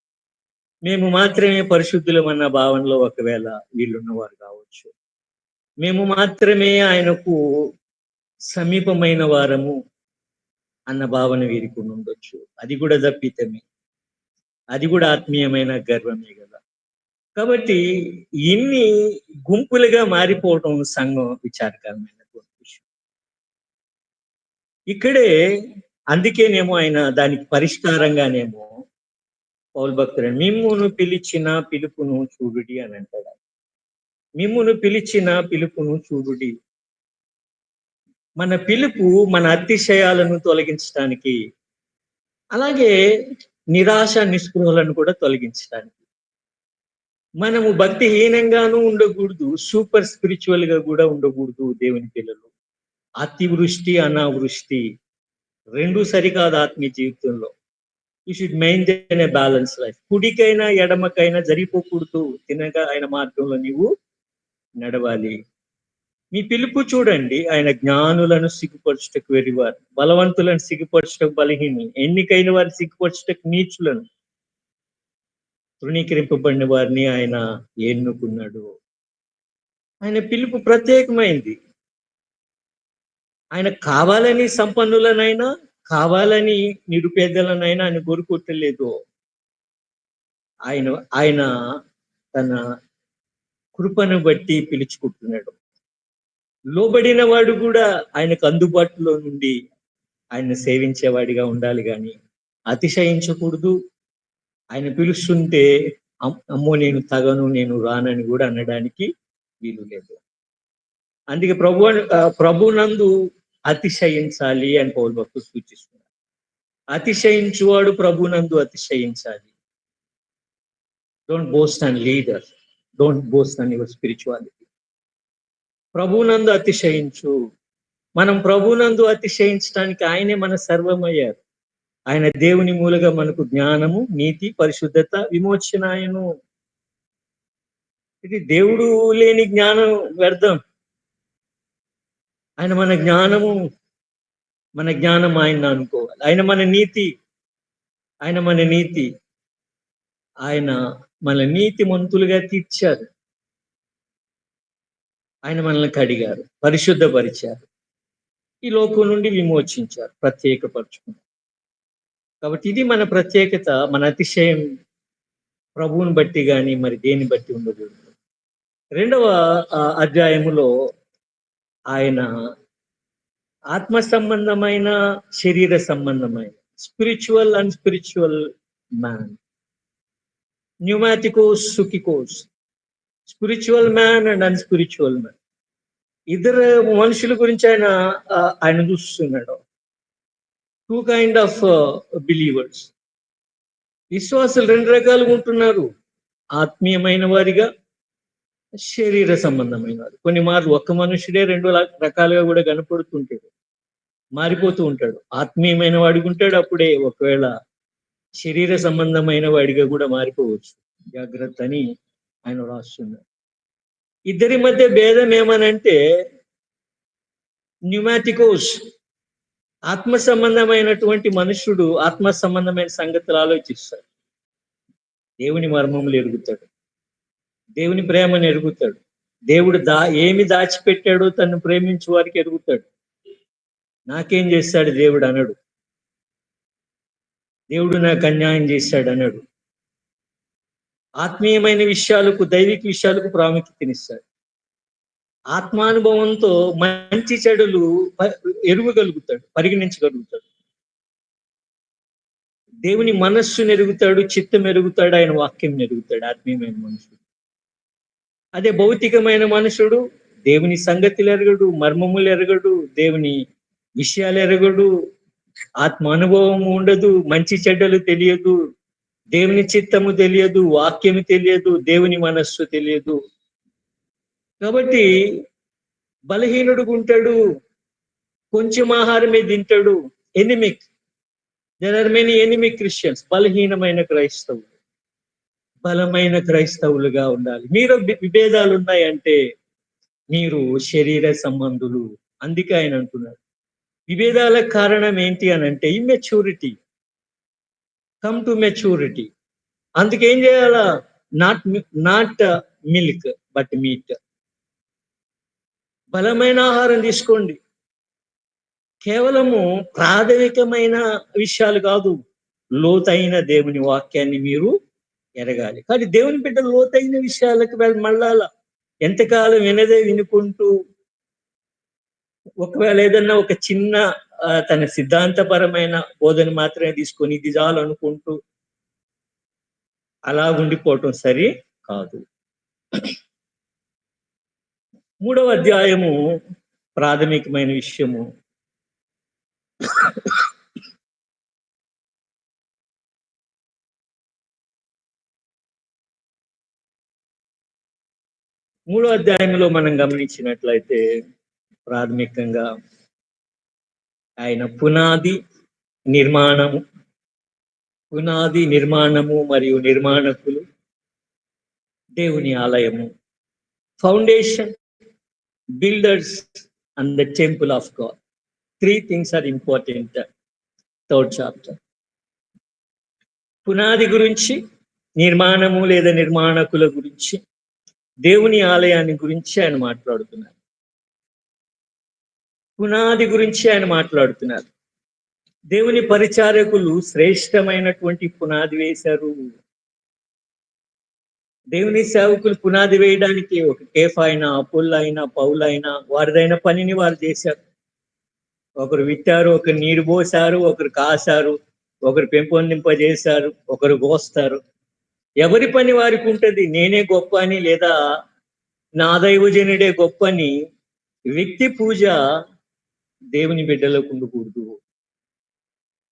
మేము మాత్రమే పరిశుద్ధులమన్న భావనలో ఒకవేళ వీళ్ళున్నవారు కావచ్చు. మేము మాత్రమే ఆయనకు సమీపమైన వారము అన్న భావన వీరికి ఉండొచ్చు. అది కూడా తప్పితమే, అది కూడా ఆత్మీయమైన గర్వమే కదా. కాబట్టి ఇన్ని గుంపులుగా మారిపోవటం సంఘం విచారకరమైనటువంటి విషయం. ఇక్కడే అందుకేనేమో ఆయన దానికి పరిష్కారంగానేమో పౌలు భక్తుడు మిమ్మును పిలిచిన పిలుపును చూడుడి అని అంటాడు. మిమ్మును పిలిచిన పిలుపును చూడుడి. మన పిలుపు మన అతిశయాలను తొలగించడానికి, అలాగే నిరాశ నిస్పృహలను కూడా తొలగించడానికి. మనము భక్తిహీనంగానూ ఉండకూడదు, సూపర్ స్పిరిచువల్ గా కూడా ఉండకూడదు. దేవుని పిల్లలు, అతివృష్టి అనావృష్టి రెండు సరికాదు ఆత్మీయ జీవితంలో. You should maintain a balance life. కుడికైనా ఎడమకైనా జరిగిపోకూడదు. తినగా ఆయన మార్గంలో నీవు నడవాలి. మీ పిలుపు చూడండి, ఆయన జ్ఞానులను సిగ్గుపరచుటకు వెర్రివారు, బలవంతులను సిగ్గుపరచుటకు బలహీనులు, ఎన్నికైన వారిని సిగ్గుపరచుటకు నీచులను, తృణీకరింపబడిన వారిని ఆయన ఎన్నుకున్నాడు. ఆయన పిలుపు ప్రత్యేకమైంది. ఆయన కావాలని సంపన్నులనైనా, కావాలని నిరుపేదలనైనా ఆయన కోరుకోవట్లేదు. ఆయన తన కృపను బట్టి పిలుచుకుంటున్నాడు. లోబడిన వాడు కూడా ఆయనకు అందుబాటులో నుండి ఆయన సేవించేవాడిగా ఉండాలి, కానీ అతిశయించకూడదు. ఆయన పిలుస్తుంటే అమ్మో నేను తగను, నేను రానని కూడా అనడానికి వీలు లేదు. అందుకే ప్రభునందు అతిశయించాలి అని పౌలు భక్తుడు సూచిస్తున్నారు. అతిశయించువాడు ప్రభునందు అతిశయించాలి. Don't boast and leader, don't boast and your spirituality. ప్రభునందు అతిశయించు. మనం ప్రభునందు అతిశయించడానికి ఆయనే మన సర్వమయ్యారు. ఆయన దేవుని మూలగా మనకు జ్ఞానము, నీతి, పరిశుద్ధత, విమోచన ఆయను. ఇది దేవుడు లేని జ్ఞానం వ్యర్థం. ఆయన మన జ్ఞానం ఆయన అనుకోవాలి. ఆయన మన నీతి, ఆయన మన నీతి మంతులుగా తీర్చారు. ఆయన మనల్ని కడిగారు, పరిశుద్ధపరిచారు, ఈ లోకం నుండి విమోచించారు, ప్రత్యేకపరుచుకున్నారు. కాబట్టి ఇది మన ప్రత్యేకత. మన అతిశయం ప్రభువుని బట్టి కానీ మరి దేని బట్టి ఉండకూడదు. 2వ అధ్యాయములో ఆయన ఆత్మ సంబంధమైన, శరీర సంబంధమైన, స్పిరిచువల్ అండ్ స్పిరిచువల్ మ్యాన్, న్యూమాటికోస్, సుకికోస్, spiritual man and unspiritual man, ఇద్దరు మనుషుల గురించి ఆయన చూస్తున్నాడు. 2 kind of బిలీవర్స్. విశ్వాసులు 2 రకాలుగా ఉంటున్నారు. ఆత్మీయమైన వారిగా, శరీర సంబంధమైన వారు. కొన్ని మార్లు ఒక్క మనుషుడే 2 రకాలుగా కూడా కనపడుతుంటాడు, మారిపోతూ ఉంటాడు. ఆత్మీయమైన వాడిగా ఉంటాడు, అప్పుడే ఒకవేళ శరీర సంబంధమైన వాడిగా కూడా మారిపోవచ్చు. జాగ్రత్త అని ఆయన రాస్తున్నాడు. ఇద్దరి మధ్య భేదం ఏమనంటే, న్యూమాటికోస్, ఆత్మ సంబంధమైనటువంటి మనుషుడు ఆత్మ సంబంధమైన సంగతులు ఆలోచిస్తాడు. దేవుని మర్మములు ఎరుగుతాడు, దేవుని ప్రేమను ఎరుగుతాడు, దేవుడు ఏమి దాచిపెట్టాడో తను ప్రేమించు వారికి ఎరుగుతాడు. నాకేం చేస్తాడు దేవుడు అనడు, దేవుడు నాకు అన్యాయం చేశాడు అనడు. ఆత్మీయమైన విషయాలకు, దైవిక విషయాలకు ప్రాముఖ్యతనిస్తాడు. ఆత్మానుభవంతో మంచి చెడులు ఎరుగగలుగుతాడు, పరిగణించగలుగుతాడు. దేవుని మనస్సును ఎరుగుతాడు, చిత్తం ఎరుగుతాడు, ఆయన వాక్యం ఎరుగుతాడు. ఆత్మీయమైన మనుషుడు. అదే భౌతికమైన మనుషుడు దేవుని సంగతులు ఎరగడు, మర్మములు ఎరగడు, దేవుని విషయాలు ఎరగడు, ఆత్మ అనుభవం ఉండదు, మంచి చెడ్డలు తెలియదు, దేవుని చిత్తము తెలియదు, వాక్యము తెలియదు, దేవుని మనస్సు తెలియదు. కాబట్టి బలహీనుడుగా ఉంటాడు, కొంచెం ఆహారమే తింటాడు. Anaemic, there are many anaemic Christians. బలహీనమైన క్రైస్తవులు, బలమైన క్రైస్తవులుగా ఉండాలి. మీరు విభేదాలు ఉన్నాయంటే మీరు శరీర సంబంధులు. అందుకే ఆయన అంటున్నాడు, విభేదాలకు కారణం ఏంటి అని అంటే ఇమ్మెచ్యూరిటీ. Come to maturity. అందుకేం చేయాలా? Not milk but meat. బలమైన ఆహారం తీసుకోండి. కేవలము ప్రాథమికమైన విషయాలు కాదు, లోతైన దేవుని వాక్యాన్ని మీరు ఎరగాలి. కానీ దేవుని బిడ్డ లోతైన విషయాలకు మళ్ళాల. ఎంతకాలం వినదే వినుకుంటూ, ఒకవేళ ఏదన్నా ఒక చిన్న తన సిద్ధాంతపరమైన బోధన మాత్రమే తీసుకొని ఇది చాలు అనుకుంటూ అలా ఉండిపోవటం సరి కాదు. 3వ అధ్యాయము ప్రాథమికమైన విషయము. మూడో అధ్యాయంలో మనం గమనించినట్లయితే ప్రాథమికంగా ఆయన పునాది నిర్మాణము మరియు నిర్మాణకులు, దేవుని ఆలయము, foundation, builders and the temple of God. 3 things are important. 3rd chapter. పునాది గురించి, నిర్మాణము లేదా నిర్మాణకుల గురించి, దేవుని ఆలయాన్ని గురించి ఆయన మాట్లాడుతున్నారు. పునాది గురించి ఆయన మాట్లాడుతున్నారు. దేవుని పరిచారకులు శ్రేష్టమైనటువంటి పునాది వేశారు. దేవుని సేవకులు పునాది వేయడానికి ఒక కేఫా అయినా, అపోల్లో అయినా, పౌలు అయినా వారిదైన పనిని వారు చేశారు. ఒకరు విత్తారు, ఒకరు నీరు పోసారు, ఒకరు కాశారు, ఒకరు పెంపొందింపజేశారు, ఒకరు కోస్తారు. ఎవరి పని వారికి ఉంటది. నేనే గొప్ప అని లేదా నా దైవజనుడే గొప్ప అని వ్యక్తి పూజ దేవుని బిడ్డలకు ఉండకూడదు.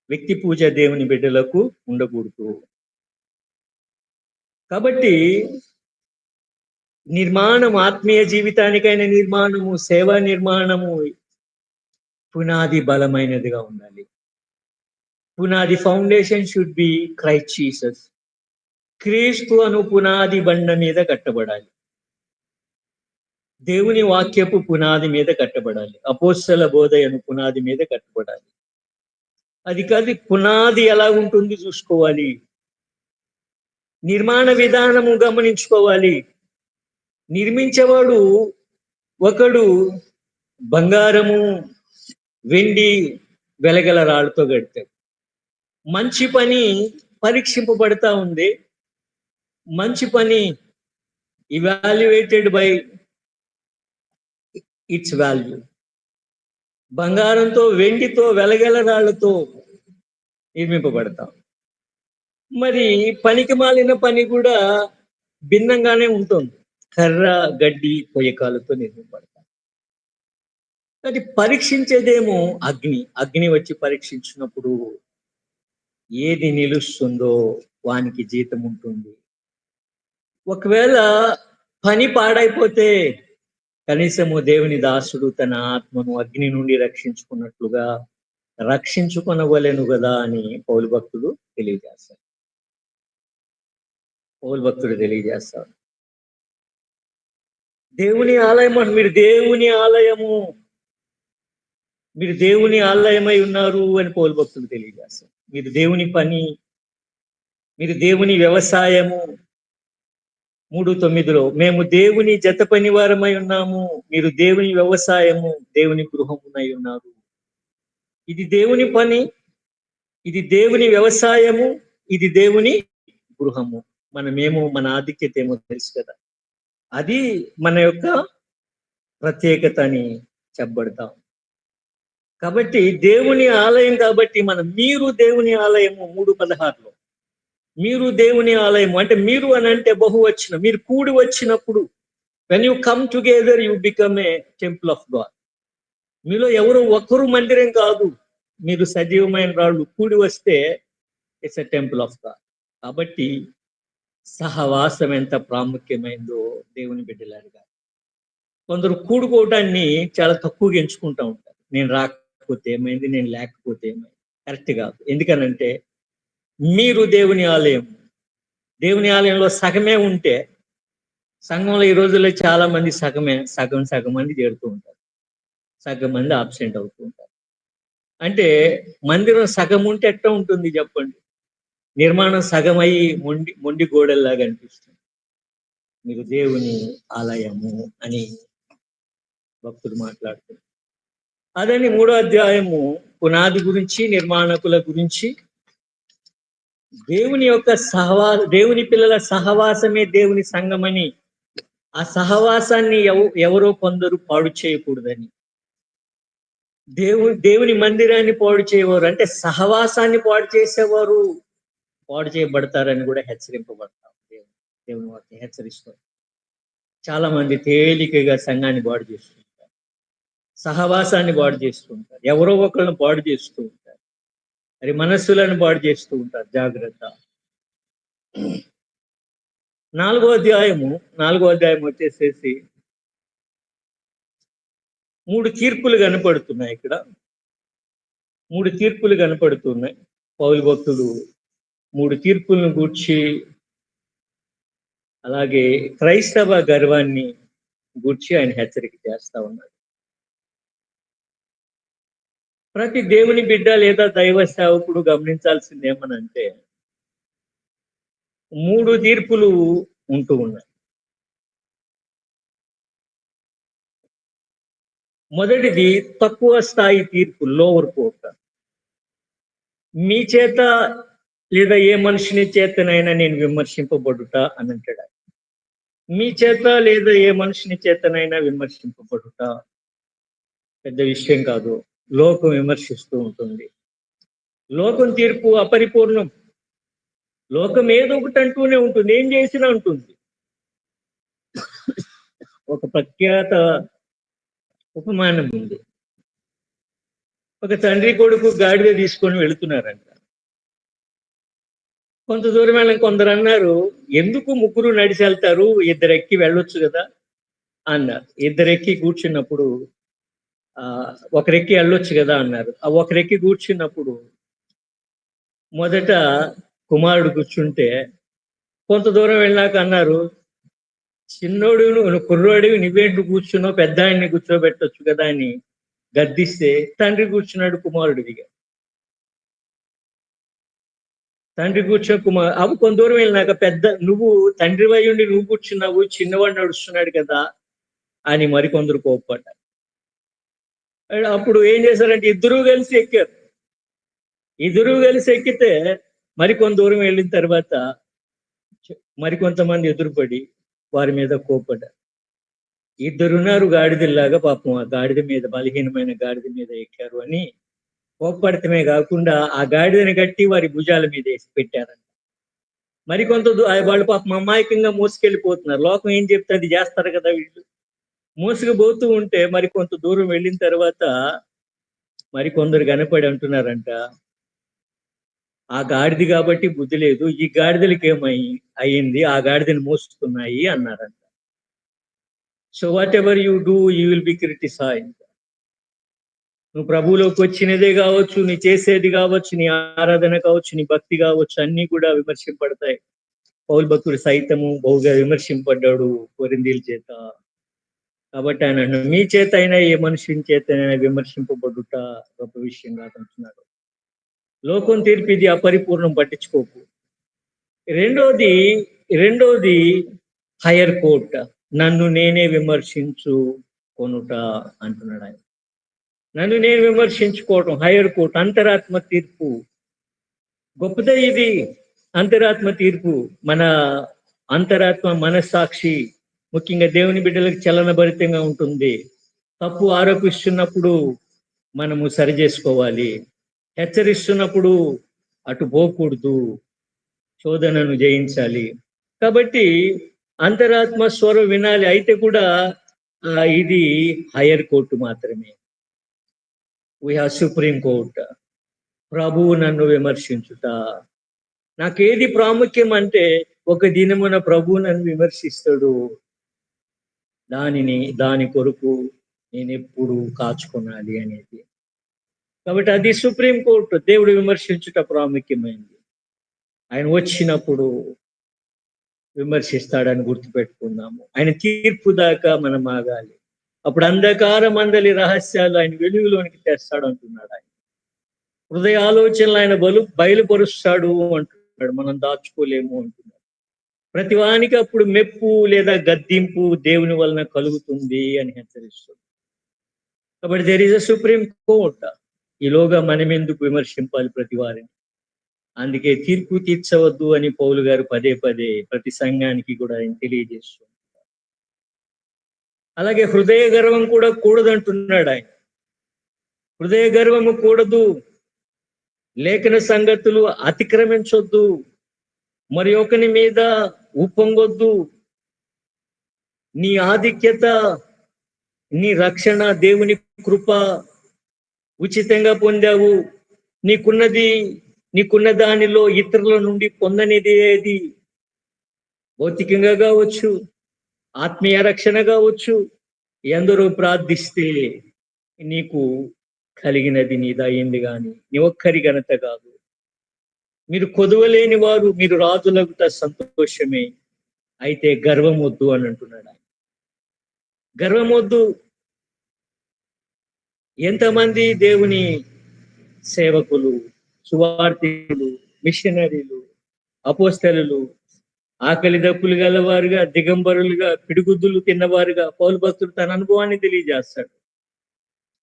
వ్యక్తి పూజ దేవుని బిడ్డలకు ఉండకూడదు. కాబట్టి నిర్మాణం, ఆత్మీయ జీవితానికైన నిర్మాణము, సేవా నిర్మాణము పునాది బలమైనదిగా ఉండాలి. పునాది foundation should be Christ Jesus. క్రీస్తు అను పునాది బండ మీద కట్టబడాలి. దేవుని వాక్యపు పునాది మీద కట్టబడాలి. అపోస్తల బోధ అను పునాది మీద కట్టబడాలి. అది కాదు, పునాది ఎలా ఉంటుంది చూసుకోవాలి. నిర్మాణ విధానము గమనించుకోవాలి. నిర్మించేవాడు ఒకడు బంగారము, వెండి, వెలగల రాళ్ళతో కడతాడు. మంచి పని పరీక్షింపబడతా ఉంది. మంచి పని ఇవాల్యుయేటెడ్ బై ఇట్స్ వాల్యూ. బంగారంతో, వెండితో, వెలగల రాళ్లతో నిర్మింపబడతాం. మరి పనికి మాలిన పని కూడా భిన్నంగానే ఉంటుంది. కర్ర, గడ్డి, పొయ్యకాలతో నిర్మింపబడతాం. అది పరీక్షించేదేమో అగ్ని. అగ్ని వచ్చి పరీక్షించినప్పుడు ఏది నిలుస్తుందో వానికి జీతం ఉంటుంది. ఒకవేళ పని పాడైపోతే కనీసము దేవుని దాసుడు తన ఆత్మను అగ్ని నుండి రక్షించుకున్నట్లుగా రక్షించుకొనవలెను కదా అని పౌలు భక్తుడు తెలియజేస్తాడు. దేవుని ఆలయం, మీరు దేవుని ఆలయము, మీరు దేవుని ఆలయమై ఉన్నారు అని పౌలు భక్తుడు తెలియజేస్తాడు. మీరు దేవుని పని, మీరు దేవుని వ్యవసాయము. 3:9 మేము దేవుని జత పని వారమై ఉన్నాము, మీరు దేవుని వ్యవసాయము, దేవుని గృహమునై ఉన్నారు. ఇది దేవుని పని, ఇది దేవుని వ్యవసాయము, ఇది దేవుని గృహము. మనమేమో మన ఆధిక్యత ఏమో తెలుసు కదా, అది మన యొక్క ప్రత్యేకత అని చెప్పబడతాం. కాబట్టి దేవుని ఆలయం కాబట్టి మీరు దేవుని ఆలయము. 3:16 మీరు దేవుని ఆలయం అంటే, మీరు అని అంటే బహువచనం. మీరు కూడి వచ్చినప్పుడు, when you come together you become a temple of God. మీలో ఎవరు ఒక్కరు మందిరం కాదు, మీరు సజీవమైన రాళ్ళు కూడి వస్తే it's a temple of God. కాబట్టి సహవాసం ఎంత ప్రాముఖ్యమైందో దేవుని బిడ్డలారుగా. కొందరు కూడుకోవటాన్ని చాలా తక్కువగా ఎంచుకుంటూ ఉంటారు. నేను రాకపోతే ఏమైంది, నేను లేకపోతే ఏమైంది. కరెక్ట్ కాదు. ఎందుకనంటే మీరు దేవుని ఆలయం. దేవుని ఆలయంలో సగమే ఉంటే, సంఘంలో ఈ రోజుల్లో చాలా మంది సగం మంది చేరుతూ ఉంటారు, సగం మంది ఆబ్సెంట్ అవుతూ ఉంటారు. అంటే మందిరం సగం ఉంటే ఎట్లా ఉంటుంది చెప్పండి? నిర్మాణం సగం అయ్యి మొండి గోడల్లాగా అనిపిస్తుంది. మీరు దేవుని ఆలయము అని భక్తుడు మాట్లాడుతున్నారు. అదని 3వ అధ్యాయము పునాది గురించి, నిర్మాణకుల గురించి, దేవుని యొక్క దేవుని పిల్లల సహవాసమే దేవుని సంఘమని, ఆ సహవాసాన్ని ఎవరో కొందరు పాడు చేయకూడదని, దేవుని మందిరాన్ని పాడు చేయవారు అంటే సహవాసాన్ని పాడు చేసేవారు పాడు చేయబడతారని కూడా హెచ్చరింపబడతారు. దేవుని వాక్యం హెచ్చరిస్తారు. చాలా మంది తేలికగా సంఘాన్ని పాడు చేస్తుంటారు, సహవాసాన్ని పాడు చేస్తుంటారు, ఎవరో ఒకళ్ళని పాడు చేస్తూ ఉంటారు, మరి మనస్సులను పాడు చేస్తూ ఉంటారు. జాగ్రత్త. 4వ అధ్యాయం వచ్చేసేసి 3 తీర్పులు కనపడుతున్నాయి. ఇక్కడ 3 తీర్పులు కనపడుతున్నాయి. పౌలు భక్తుడు 3 తీర్పులను గూర్చి, అలాగే క్రైస్తవ గర్వాన్ని గూర్చి ఆయన హెచ్చరిక చేస్తా ఉన్నాడు. ప్రతి దేవుని బిడ్డ లేదా దైవ సేవకుడు గమనించాల్సింది ఏమనంటే 3 తీర్పులు ఉంటూ ఉన్నాయి. మొదటిది తక్కువ స్థాయి తీర్పు, లోవర్ కోర్ట్. మీ చేత లేదా ఏ మనిషిని చేతనైనా నేను విమర్శింపబడుట అని అంటాడు. మీ చేత లేదా ఏ మనిషిని చేతనైనా విమర్శింపబడుట పెద్ద విషయం కాదు. లోకం విమర్శిస్తూ ఉంటుంది. లోకం తీర్పు అపరిపూర్ణం. లోకం ఏదో ఒకటి అంటూనే ఉంటుంది, ఏం చేసినా ఉంటుంది. ఒక ప్రఖ్యాత ఉపమానం ఉంది. ఒక తండ్రి కొడుకు గాడిద తీసుకొని వెళుతున్నారంట. కొంత దూరం వెళ్ళని కొందరు అన్నారు, ఎందుకు ముగ్గురు నడిచి వెళ్తారు, ఇద్దరు ఎక్కి వెళ్ళొచ్చు కదా అన్నారు. ఇద్దరు ఎక్కి కూర్చున్నప్పుడు ఒకరెక్కి వెళ్ళొచ్చు కదా అన్నారు. ఆ ఒకరెక్కి కూర్చున్నప్పుడు మొదట కుమారుడు కూర్చుంటే కొంత దూరం వెళ్ళాక అన్నారు, చిన్నోడు కుర్రోడివి నువ్వేంటి కూర్చున్నావు, పెద్ద ఆయన్ని కూర్చోబెట్టొచ్చు కదా అని గద్దిస్తే తండ్రి కూర్చున్నాడు కుమారుడు దిగా. తండ్రి అవి కొంత దూరం వెళ్ళినాక నువ్వు తండ్రి వై ఉండి నువ్వు కూర్చున్నావు, చిన్నవాడు నడుస్తున్నాడు కదా అని మరికొందరు కోప్పడ్డారు. అప్పుడు ఏం చేశారంటే ఇద్దరూ కలిసి ఎక్కారు. ఇద్దరూ కలిసి ఎక్కితే మరికొంత దూరం వెళ్ళిన తర్వాత మరికొంతమంది ఎదురుపడి వారి మీద కోప్పడ్డారు. ఇద్దరున్నారు గాడిదల్లాగా, పాపం ఆ గాడిద మీద, బలహీనమైన గాడిద మీద ఎక్కారు అని కోప్పడటమే కాకుండా ఆ గాడిదని కట్టి వారి భుజాల మీద వేసి పెట్టారంట. మరికొంత వాళ్ళు పాపం అమాయకంగా మోసుకెళ్ళిపోతున్నారు. లోకం ఏం చెప్తే అది చేస్తారు కదా వీళ్ళు. మోసుకుపోతూ ఉంటే మరికొంత దూరం వెళ్ళిన తర్వాత మరికొందరు కనపడి అంటున్నారంట, ఆ గాడిది కాబట్టి బుద్ధి లేదు, ఈ గాడిదలకి అయ్యింది, ఆ గాడిదని మోస్తున్నాయి అన్నారంట. So what ever you do you will be criticised. నువ్వు ప్రభువులోకి వచ్చినదే కావచ్చు, నీ చేసేది కావచ్చు, నీ ఆరాధన కావచ్చు, నీ భక్తి కావచ్చు, అన్ని కూడా విమర్శింపబడతాయి. పౌలు భక్తుడు సైతము బహుగా విమర్శింపడ్డాడు కొరింథీయుల చేత. కాబట్టి ఆయన మీ చేత అయినా ఏ మనుషుని చేత విమర్శింపబడుట గొప్ప విషయం కాదంటున్నాడు. లోకం తీర్పు ఇది అపరిపూర్ణం, పట్టించుకోకు. రెండోది హయ్యర్ కోర్ట్, నన్ను నేనే విమర్శించు కొనుట అంటున్నాడు ఆయన. నన్ను నేను విమర్శించుకోవటం హయ్యర్ కోర్ట్, అంతరాత్మ తీర్పు. గొప్పదే ఇది అంతరాత్మ తీర్పు. మన అంతరాత్మ మనస్సాక్షి ముఖ్యంగా దేవుని బిడ్డలకు చలనభరితంగా ఉంటుంది. తప్పు ఆరోపిస్తున్నప్పుడు మనము సరి చేసుకోవాలి, హెచ్చరిస్తున్నప్పుడు అటు పోకూడదు, శోధనను జయించాలి. కాబట్టి అంతరాత్మ స్వరం వినాలి. అయితే కూడా ఇది హయ్యర్ కోర్టు మాత్రమే. We have supreme court. ప్రభువు నన్ను విమర్శించుట. నాకేది ప్రాముఖ్యం అంటే ఒక దినమున ప్రభువు నన్ను విమర్శిస్తాడు, దాని కొరకు నేను ఎప్పుడు కాచుకోనాలి అనేది. కాబట్టి అది సుప్రీం కోర్టు. దేవుడు విమర్శించుట ప్రాముఖ్యమైంది. ఆయన వచ్చినప్పుడు విమర్శిస్తాడని గుర్తుపెట్టుకుందాము. ఆయన తీర్పు దాకా మనం ఆగాలి. అప్పుడు అంధకారం అందలి రహస్యాలు ఆయన వెలుగులోనికి తెస్తాడు అంటున్నాడు. ఆయన హృదయ ఆలోచనలు ఆయన బయలుపరుస్తాడు అంటున్నాడు. మనం దాచుకోలేము అంటున్నాడు. ప్రతివానికి అప్పుడు మెప్పు లేదా గద్దింపు దేవుని వలన కలుగుతుంది అని హెచ్చరిస్తుంది. కాబట్టి there is a supreme court. ఈలోగా మనం ఎందుకు విమర్శింపాలి ప్రతి వారిని? అందుకే తీర్పు తీర్చవద్దు అని పౌలు గారు పదే పదే ప్రతి సంఘానికి కూడా ఆయన తెలియజేస్తున్నారు. అలాగే హృదయ గర్వం కూడా కూడదంటున్నాడు ఆయన. హృదయ గర్వము కూడదు, లేఖన సంగతులు అతిక్రమించొద్దు, మరి ఒకని మీద ఉప్పొంగొద్దు. నీ ఆధిక్యత, నీ రక్షణ దేవుని కృప ఉచితంగా పొందావు. నీకున్న దానిలో ఇతరుల నుండి పొందనిది ఏది? భౌతికంగా కావచ్చు, ఆత్మీయ రక్షణ కావచ్చు. ఎందరో ప్రార్థిస్తే నీకు కలిగినది నీదయింది కానీ నీ ఒక్కరి ఘనత కాదు. మీరు కొదవలేని వారు, మీరు రాజులగుట సంతోషమే, అయితే గర్వం వద్దు అని అంటున్నాడు ఆయన. గర్వం వద్దు. ఎంతమంది దేవుని సేవకులు, సువార్థికులు, మిషనరీలు, అపోస్తలులు ఆకలి దప్పులు గలవారుగా, దిగంబరులుగా, పిడిగుద్దులు తిన్నవారుగా పౌలు భక్తుడు తన అనుభవాన్ని తెలియజేస్తాడు.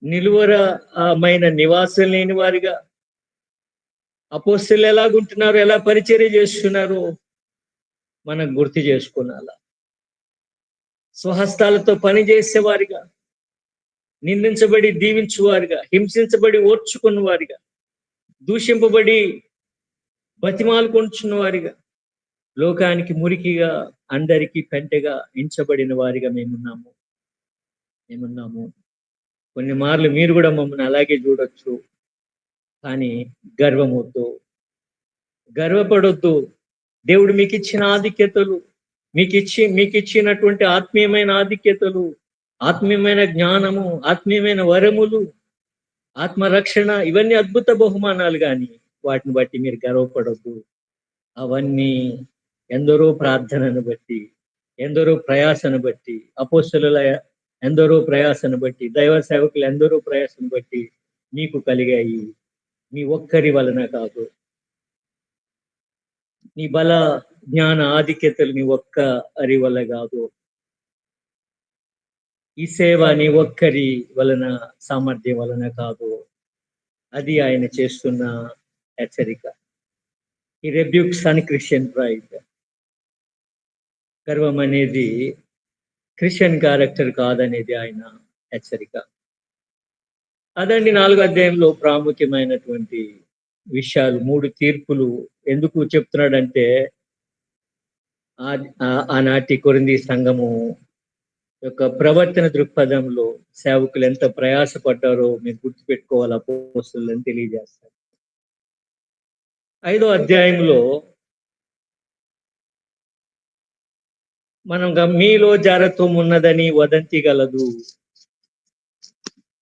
నిలువరమైన నివాసం లేని వారిగా అపోస్తలు ఎలాగుంటున్నారు, ఎలా పరిచర్య చేస్తున్నారు మనం గుర్తు చేసుకున్నాలా. స్వహస్తాలతో పని చేసేవారిగా, నిందించబడి దీవించువారుగా, హింసించబడి ఓర్చుకున్న వారిగా, దూషింపబడి బతిమాలుకొంచున్న వారిగా, లోకానికి మురికిగా, అందరికీ పెంటగా ఎంచబడిన వారిగా మేమున్నాము. కొన్ని మార్లు మీరు కూడా మమ్మల్ని అలాగే చూడొచ్చు. కానీ గర్వమొద్దు, గర్వపడొద్దు. దేవుడు మీకిచ్చిన ఆధిక్యతలు, మీకిచ్చినటువంటి ఆత్మీయమైన ఆధిక్యతలు, ఆత్మీయమైన జ్ఞానము, ఆత్మీయమైన వరములు, ఆత్మరక్షణ, ఇవన్నీ అద్భుత బహుమానాలు. కానీ వాటిని బట్టి మీరు గర్వపడొద్దు. అవన్నీ ఎందరో ప్రార్థనను బట్టి, ఎందరో ప్రయాసను బట్టి, అపోస్తలుల ఎందరో ప్రయాసను బట్టి, దైవ సేవకులు ఎందరో ప్రయాసను బట్టి మీకు కలిగాయి. మీ ఒక్కరి వలన కాదు. నీ బల జ్ఞాన ఆధిక్యతలు నీ ఒక్కరి వల్ల కాదు. ఈ సేవ నీ ఒక్కరి వలన సామర్థ్యం వలన కాదు. అది ఆయన చేస్తున్న హెచ్చరిక. ఈ rebukes అన్క్రిస్టియన్ ప్రైడ్. గర్వం అనేది క్రిస్టియన్ క్యారెక్టర్ కాదనేది ఆయన హెచ్చరిక. అదండి 4వ అధ్యాయంలో ప్రాముఖ్యమైనటువంటి విషయాలు. 3 తీర్పులు ఎందుకు చెప్తున్నాడంటే, ఆనాటి కొరింథీ సంఘము యొక్క ప్రవర్తన దృక్పథంలో సేవకులు ఎంత ప్రయాసపడ్డారో మీరు గుర్తుపెట్టుకోవాలి. అపోస్తలులని తెలియజేస్తారు. 5వ అధ్యాయంలో మనం మీలో జారత్వం ఉన్నదని వదంతి గలదు,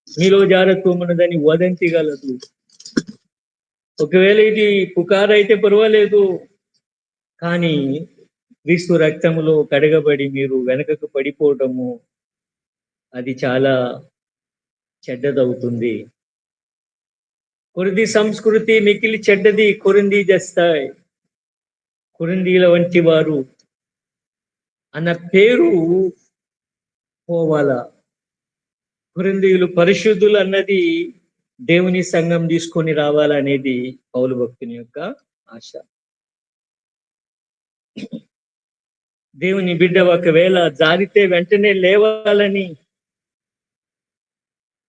మీలో జారత్వం ఉన్నదని వదంతి గలదు. ఒకవేళ ఇది పుకారైతే పర్వాలేదు, కానీ క్రీస్తు రక్తములో కడగబడి మీరు వెనకకు పడిపోవటము అది చాలా చెడ్డదవుతుంది. కొరింథీ సంస్కృతి మికిలి చెడ్డది, కొరింథీ చేస్తాయి, కొరింథీల వంటి వారు అన్న పేరు పోవాలా. కొరింథీయులు పరిశుద్ధులు అన్నది దేవుని సంఘం తీసుకొని రావాలనేది పౌలు భక్తుని యొక్క ఆశ. దేవుని బిడ్డ ఒకవేళ జారితే వెంటనే లేవాలని,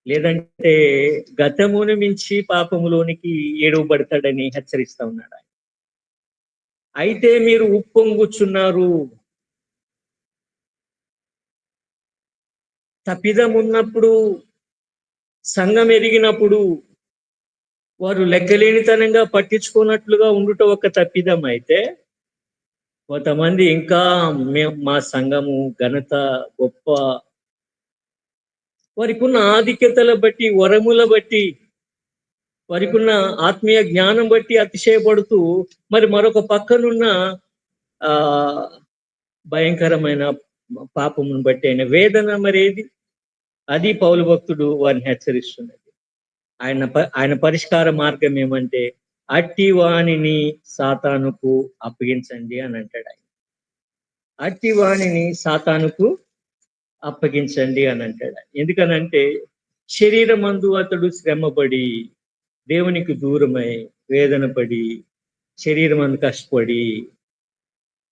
లేదంటే గతమును మించి పాపములోనికి ఏడవబడతాడని హెచ్చరిస్తా ఉన్నాడు. అయితే మీరు ఉప్పొంగుచున్నారు. తప్పిదం ఉన్నప్పుడు, సంఘం ఎరిగినప్పుడు వారు లెక్కలేనితనంగా పట్టించుకున్నట్లుగా ఉండుట ఒక తప్పిదం అయితే, కొంతమంది ఇంకా మా సంఘము ఘనత గొప్ప, వారికి ఉన్న ఆధిక్యతల బట్టి, వరముల బట్టి, వారికి ఉన్న ఆత్మీయ జ్ఞానం బట్టి అతిశయపడుతూ మరి మరొక పక్కనున్న భయంకరమైన పాపమును బట్టి అయిన వేదన మరేది, అది పౌలు భక్తుడు వారిని హెచ్చరిస్తున్నది. ఆయన పరిష్కార మార్గం ఏమంటే, అట్టి వాణిని సాతానుకు అప్పగించండి అని అంటాడు ఆయన. అట్టి వాణిని సాతానుకు అప్పగించండి అని అంటాడు. ఎందుకనంటే శరీరమందు అతడు శ్రమపడి, దేవునికి దూరమై, వేదన పడి, శరీరమందు కష్టపడి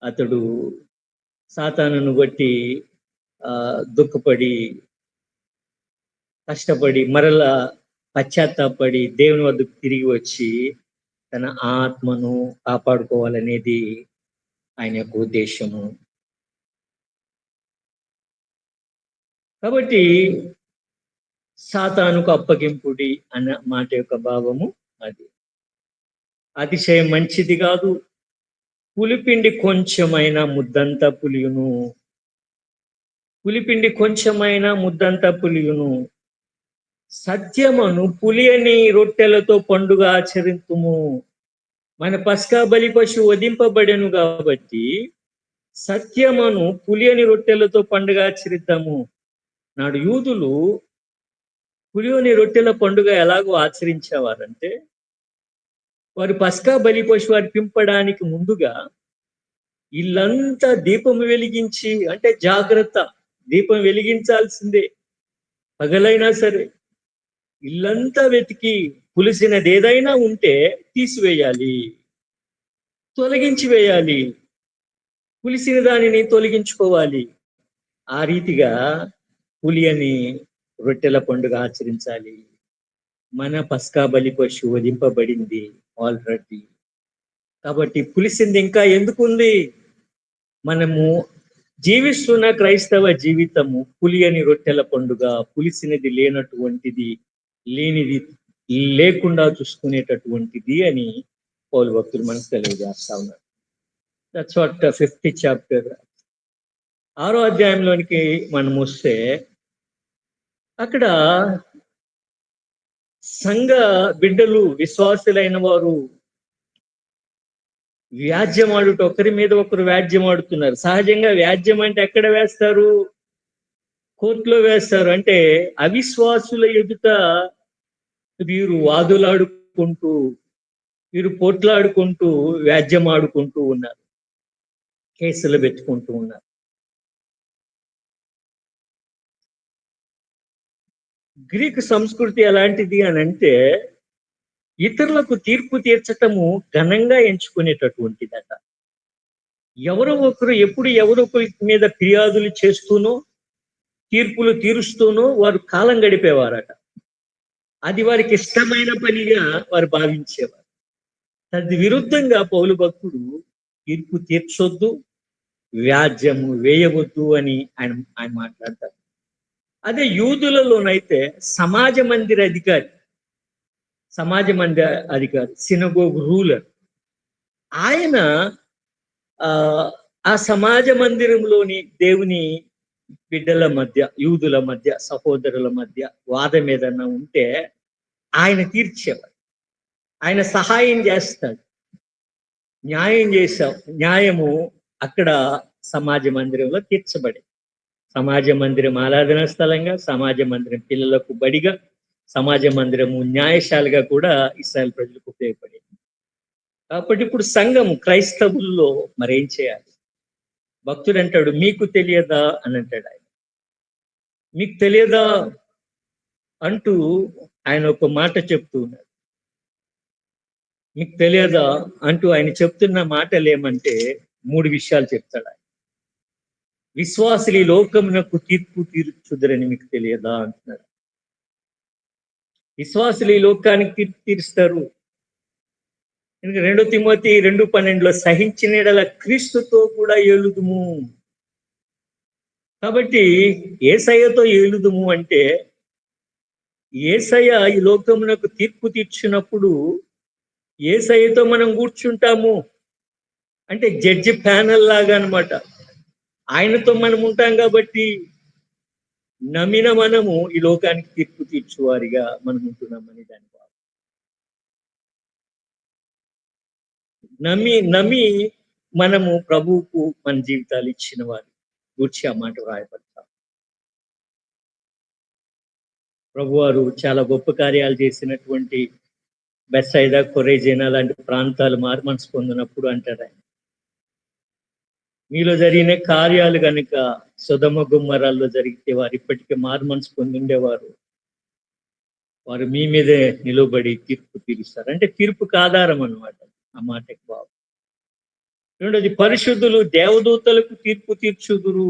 అతడు సాతానును బట్టి దుఃఖపడి, కష్టపడి, మరలా పశ్చాత్తాపడి దేవుని వద్దకు తిరిగి వచ్చి తన ఆత్మను కాపాడుకోవాలనేది ఆయన యొక్క ఉద్దేశము. కాబట్టి సాతానుకు అప్పగింపుడి అన్న మాట యొక్క భావము అది. అతిశయం మంచిది కాదు. పులిపిండి కొంచెమైన ముద్దంతా పులియును, పులిపిండి కొంచెమైన ముద్దంతా పులియును. సత్యమును పులియని రొట్టెలతో పండుగ ఆచరింతుము. మన పస్కా బలి పశువు వధింపబడెను కాబట్టి సత్యమును పులియని రొట్టెలతో పండుగ ఆచరిద్దాము. నాడు యూదులు పులియని రొట్టెల పండుగ ఎలాగో ఆచరించేవారంటే, వారు పస్కా బలి పశువు అర్పింపడానికి ముందుగా ఇల్లంతా దీపం వెలిగించి, అంటే జాగ్రత్త, దీపం వెలిగించాల్సిందే, పగలైనా సరే ఇల్లంతా వెతికి పులిసినది ఏదైనా ఉంటే తీసివేయాలి, తొలగించి వేయాలి, పులిసిన దానిని తొలగించుకోవాలి. ఆ రీతిగా పులియని రొట్టెల పండుగ ఆచరించాలి. మన పస్కా బలి పశువు వధింపబడింది ఆల్రెడీ. కాబట్టి పులిసింది ఇంకా ఎందుకుంది? మనము జీవిస్తున్న క్రైస్తవ జీవితము పులియని రొట్టెల పండుగ, పులిసినది లేనటువంటిది, లేనిది లేకుండా చూసుకునేటటువంటిది అని పౌలు భక్తులు మనకు తెలియజేస్తా ఉన్నారు. దట్స్ వాట్ 5th చాప్టర్ 6వ అధ్యాయంలోనికి మనం వస్తే అక్కడ సంఘ బిడ్డలు విశ్వాసులైన వారు వ్యాజ్యమాడుట, ఒకరి మీద ఒకరు వ్యాజ్యమాడుతున్నారు. సహజంగా వ్యాజ్యం అంటే ఎక్కడ వేస్తారు? కోర్టులో వేస్తారు. అంటే అవిశ్వాసుల ఎదుట వీరు వాదులాడుకుంటూ, వీరు పోట్లాడుకుంటూ, వ్యాజ్యమాడుకుంటూ ఉన్నారు, కేసులు పెట్టుకుంటూ ఉన్నారు. గ్రీకు సంస్కృతి ఎలాంటిది అని అంటే ఇతరులకు తీర్పు తీర్చటము ఘనంగా ఎంచుకునేటటువంటిదట. ఎవరో ఒకరు ఎప్పుడు ఎవరో ఒకరి మీద ఫిర్యాదులు చేస్తూనో, తీర్పులు తీరుస్తూనో వారు కాలం గడిపేవారట. అది వారికి ఇష్టమైన పనిగా వారు భావించేవారు. తది విరుద్ధంగా పౌలు భక్తుడు తీర్పు తీర్చొద్దు, వ్యాజ్యము వేయవద్దు అని ఆయన ఆయన మాట్లాడతారు. అదే యూదులలోనైతే సమాజ మందిర అధికారి, సినగోగ్ రూలర్, ఆయన ఆ సమాజ మందిరంలోని దేవుని బిడ్డల మధ్య, యూదుల మధ్య, సహోదరుల మధ్య వాదం ఏదన్నా ఉంటే ఆయన తీర్చేవాడు. ఆయన సహాయం చేస్తాడు. న్యాయము అక్కడ సమాజ మందిరంలో తీర్చబడి, సమాజ మందిరం ఆరాధనా స్థలంగా, సమాజ మందిరం పిల్లలకు బడిగా, సమాజ మందిరము న్యాయశాలగా కూడా ఇశ్రాయేల్ ప్రజలకు ఉపయోగపడేది. కాబట్టి ఇప్పుడు సంఘము క్రైస్తవుల్లో మరేం చేయాలి? భక్తుడు అంటాడు, మీకు తెలియదా అని అంటాడు ఆయన. మీకు తెలియదా అంటూ ఆయన ఒక మాట చెప్తూ ఉన్నాడు. మీకు తెలియదా అంటూ ఆయన చెప్తున్న మాటలు ఏమంటే 3 విషయాలు చెప్తాడు ఆయన. విశ్వాసులు ఈ లోకమునకు తీర్పు తీర్చుదురని మీకు తెలియదా అంటున్నాడు. విశ్వాసులు ఈ లోకానికి తీర్పు తీరుస్తారు. 2 తిమోతి 2:12 సహించిన యెడల క్రీస్తుతో కూడా ఏలుదుము. కాబట్టి యేసయ్యతో ఏలుదుము అంటే యేసయ్య ఈ లోకమునకు తీర్పు తీర్చినప్పుడు యేసయ్యతో మనం కూర్చుంటాము. అంటే జడ్జి ప్యానల్ లాగా అన్నమాట. ఆయనతో మనం ఉంటాం కాబట్టి నమ్మిన మనము ఈ లోకానికి తీర్పు తీర్చువారిగా మనం ఉంటున్నామని దాని భావం. నమ్మి మనము ప్రభువుకు మన జీవితాలు ఇచ్చిన వారి గురించి ఆ మాట రాయబడతాం. ప్రభువారు చాలా గొప్ప కార్యాలు చేసినటువంటి బెత్సైదా, కొరేజీనా లాంటి ప్రాంతాలు మారుమనసు పొందినప్పుడు అంటారు ఆయన, మీలో జరిగిన కార్యాలు కనుక సొదొమ గొమొర్రాల్లో జరిగితే వారు ఇప్పటికే మారుమనసు పొంది ఉండేవారు. వారు మీ మీదే నిలబడి తీర్పు తీరుస్తారు. అంటే తీర్పుకు ఆధారం అన్నమాట ఆ మాటకి బాబు. రెండోది, పరిశుద్ధులు దేవదూతలకు తీర్పు తీర్చుదురు.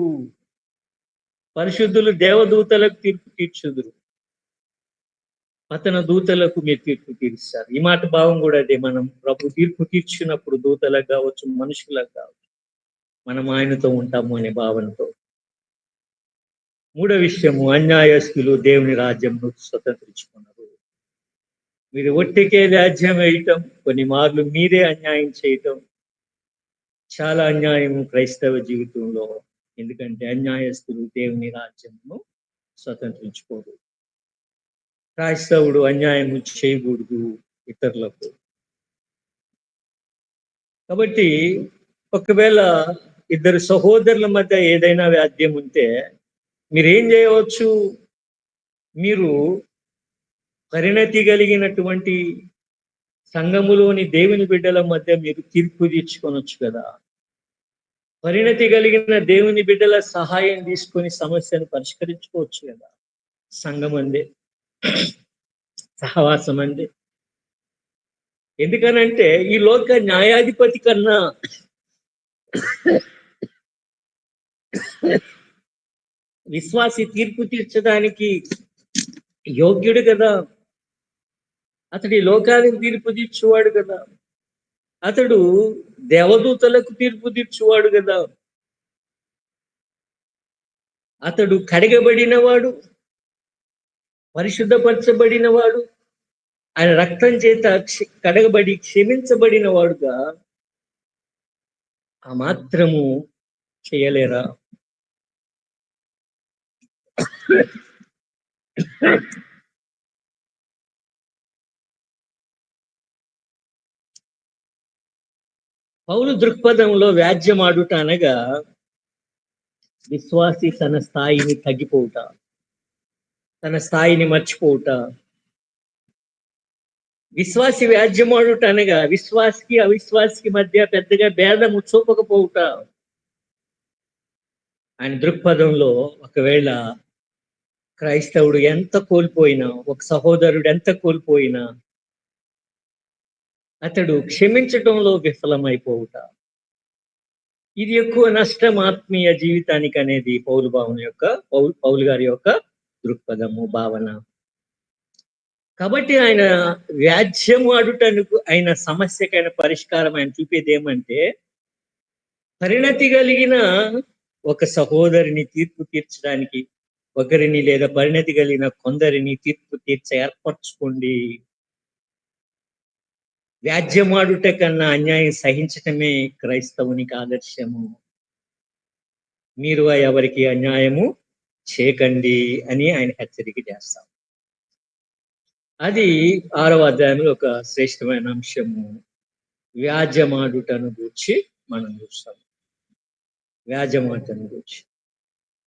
పరిశుద్ధులు దేవదూతలకు తీర్పు తీర్చుదురు. పతన దూతలకు మీరు తీర్పు తీరుస్తారు. ఈ మాట భావం కూడా అదే. మనం ప్రభు తీర్పు తీర్చినప్పుడు దూతలకు కావచ్చు, మనుషులకు కావచ్చు, మనం ఆయనతో ఉంటాము అనే భావనతో. 3వ విషయము, అన్యాయస్తులు దేవుని రాజ్యంను స్వతంత్రించుకున్నారు. మీరు ఒట్టికే వ్యాజ్యం వేయటం, కొన్ని మార్లు మీరే అన్యాయం చేయటం చాలా అన్యాయము క్రైస్తవ జీవితంలో. ఎందుకంటే అన్యాయస్తులు దేవుని రాజ్యంను స్వతంత్రించుకోరు. క్రైస్తవుడు అన్యాయం చేయకూడదు ఇతరులకు. కాబట్టి ఒకవేళ ఇద్దరు సహోదరుల మధ్య ఏదైనా వ్యాధ్యం ఉంటే మీరేం చేయవచ్చు? మీరు పరిణతి కలిగినటువంటి సంఘములోని దేవుని బిడ్డల మధ్య మీరు తీర్పు తీర్చుకొనొచ్చు కదా. పరిణతి కలిగిన దేవుని బిడ్డల సహాయం తీసుకొని సమస్యను పరిష్కరించుకోవచ్చు కదా. సంఘం అందే, సహవాసం అందే. ఎందుకనంటే ఈ లోక న్యాయాధిపతి కన్నా విశ్వాసి తీర్పు తీర్చడానికి యోగ్యుడు కదా. అతడి లోకానికి తీర్పు తీర్చువాడు కదా. అతడు దేవదూతలకు తీర్పు తీర్చువాడు కదా. అతడు కడగబడినవాడు, పరిశుద్ధపరచబడినవాడు, ఆయన రక్తం చేత కడగబడి క్షమించబడిన వాడుగా ఆ మాత్రము చేయలేరా? పౌలు దృక్పథంలో వ్యాజ్యమాడుట అనగా విశ్వాసి తన స్థాయిని తగ్గిపోవుట, తన స్థాయిని మర్చిపోవుట. విశ్వాసి వ్యాజ్యమాడుట అనగా విశ్వాసికి అవిశ్వాసికి మధ్య పెద్దగా భేదము చూపకపోవుట. ఆయన దృక్పథంలో ఒకవేళ క్రైస్తవుడు ఎంత కోల్పోయినా, ఒక సహోదరుడు ఎంత కోల్పోయినా అతడు క్షమించటంలో విఫలమైపోవుట. ఇది ఎక్కువ నష్టం ఆత్మీయ జీవితానికి అనేది పౌలు గారి యొక్క దృక్పథము, భావన. కాబట్టి ఆయన వ్యాజ్యం ఆడుటకు ఆయన సమస్యకైన పరిష్కారం ఆయన చూపేది ఏమంటే, పరిణతి కలిగిన ఒక సహోదరిని తీర్పు తీర్చడానికి ఒకరిని లేదా పరిణతి కలిగిన కొందరిని తీర్పు ఏర్పరచుకోండి. వ్యాజ్యమాడుట కన్నా అన్యాయం సహించటమే క్రైస్తవునికి ఆదర్శము. మీరు ఎవరికి అన్యాయము చేయకండి అని ఆయన హెచ్చరిక చేస్తాం. అది 6వ అధ్యాయంలో ఒక శ్రేష్టమైన అంశము. వ్యాజ్యమాడుటను గూర్చి మనం చూస్తాం. వ్యాజ్యమాడుటను గూర్చి.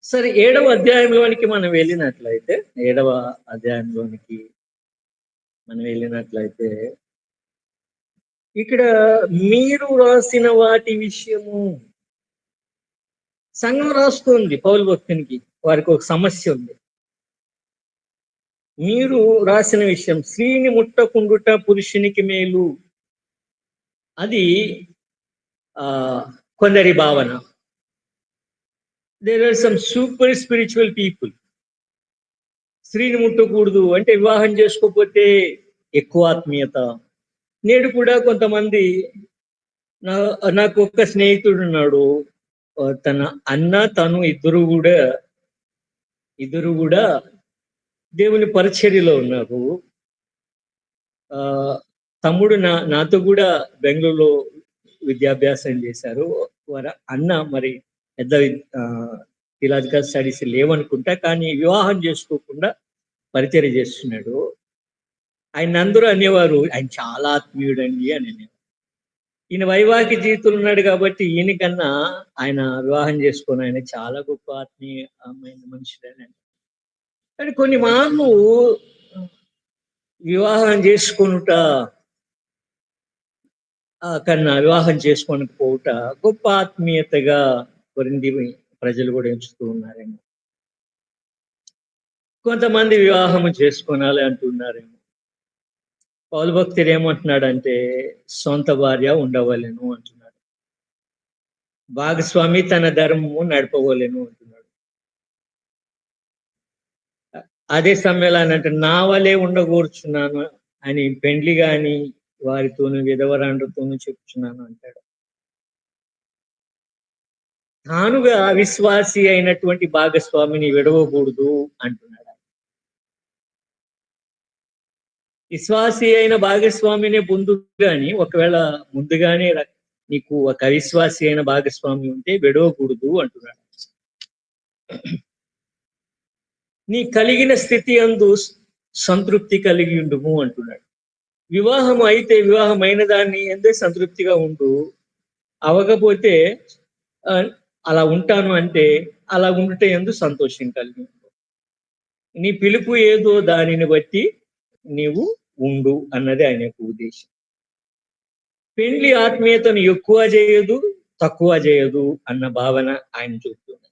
సరే, 7వ అధ్యాయంలోనికి మనం వెళ్ళినట్లయితే, 7వ అధ్యాయంలోనికి మనం వెళ్ళినట్లయితే ఇక్కడ మీరు రాసిన వాటి విషయము సంఘం రాస్తుంది. పౌలు భక్తునికి వారికి ఒక సమస్య ఉంది. మీరు రాసిన విషయం, స్త్రీని ముట్టకుండుట పురుషునికి మేలు. అది కొందరి భావన. There are some super spiritual people. స్త్రీని ముట్టకూడదు అంటే వివాహం చేసుకోకపోతే ఎక్కువ ఆత్మీయత. నేడు కూడా కొంతమంది, నాకు ఒక్క స్నేహితుడు ఉన్నాడు, తన అన్న తను ఇద్దరు కూడా దేవుని పరిచర్యలో ఉన్నారు. తమ్ముడు నాతో కూడా బెంగళూరులో విద్యాభ్యాసం చేశారు. వారి అన్న మరి పెద్ద థియలాజికల్ స్టడీస్ లేవనుకుంటా, కానీ వివాహం చేసుకోకుండా పరిచర్య చేస్తున్నాడు. ఆయన అందరూ అనేవారు, ఆయన చాలా ఆత్మీయుడండి అని అనేవారు. ఈయన వైవాహిక జీవితంలో ఉన్నాడు కాబట్టి ఈయనకన్నా ఆయన వివాహం చేసుకుని ఆయన చాలా గొప్ప ఆత్మీయమైన మనుషులని. కానీ కొన్ని మార్లు వివాహం చేసుకునుట కన్నా వివాహం చేసుకోకపోవుట గొప్ప ఆత్మీయతగా కొరింథీ ప్రజలు కూడా ఎంచుతూ ఉన్నారేమో. కొంతమంది వివాహం చేసుకోనాలి అంటున్నారేమో. పౌలు భక్తుడు ఏమంటున్నాడంటే, సొంత భార్య ఉండవలెను అంటున్నాడు. భాగస్వామి తన ధర్మము నడపవలెను అంటున్నాడు. అదే సమయంలో అంటే నా వలే ఉండకూర్చున్నాను అని పెండ్లి గాని వారితోనూ విధవరాండ్రతోనూ చెప్తున్నాను అంటాడు. తానుగా అవిశ్వాసి అయినటువంటి భాగస్వామిని విడవకూడదు అంటున్నాడు. విశ్వాసి అయిన భాగస్వామినే పొందుగాని, ఒకవేళ ముందుగానే నీకు ఒక అవిశ్వాసి అయిన భాగస్వామి ఉంటే విడవకూడదు అంటున్నాడు. నీ కలిగిన స్థితి అందు సంతృప్తి కలిగి ఉండుము అంటున్నాడు. వివాహం అయితే వివాహమైన దాన్ని ఎందే సంతృప్తిగా ఉండు, అవకపోతే అలా ఉంటాను అంటే అలా ఉంటే ఎందు సంతోషం కలిగి ఉండు. నీ పిలుపు ఏదో దానిని బట్టి నీవు ఉండు అన్నది ఆయన యొక్క ఉద్దేశం. పెండ్లి ఆత్మీయతను ఎక్కువ చేయదు, తక్కువ చేయదు అన్న భావన ఆయన చూపుతుంది.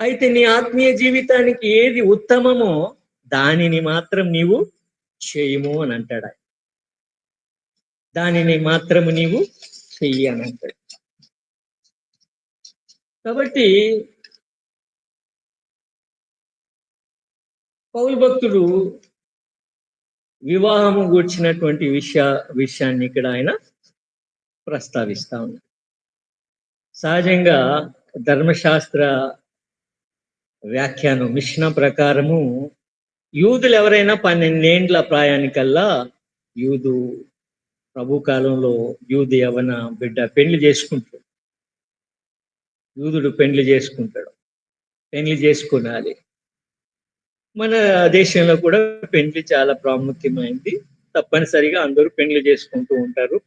అయితే నీ ఆత్మీయ జీవితానికి ఏది ఉత్తమమో దానిని మాత్రం నీవు చేయము అని అంటాడు. దానిని మాత్రము నీవు చెయ్యి అని అంటాడు. కాబట్టి పౌలు భక్తుడు వివాహము గూర్చినటువంటి విషయాన్ని ఇక్కడ ఆయన ప్రస్తావిస్తా ఉన్నారు. సహజంగా ధర్మశాస్త్ర వ్యాఖ్యానం మిషన ప్రకారము యూదులు ఎవరైనా 12 ఏండ్ల ప్రాయానికల్లా యూదు ప్రభు కాలంలో యూదు యవన బిడ్డ పెళ్లి చేసుకుంటాడు. యూదుడు పెళ్లి చేసుకుంటాడు, పెళ్లి చేసుకునాలి. మన దేశంలో కూడా పెళ్లి చాలా ప్రాముఖ్యమైనది. తప్పనిసరిగా అందరూ పెళ్లి చేసుకుంటూ ఉంటారు.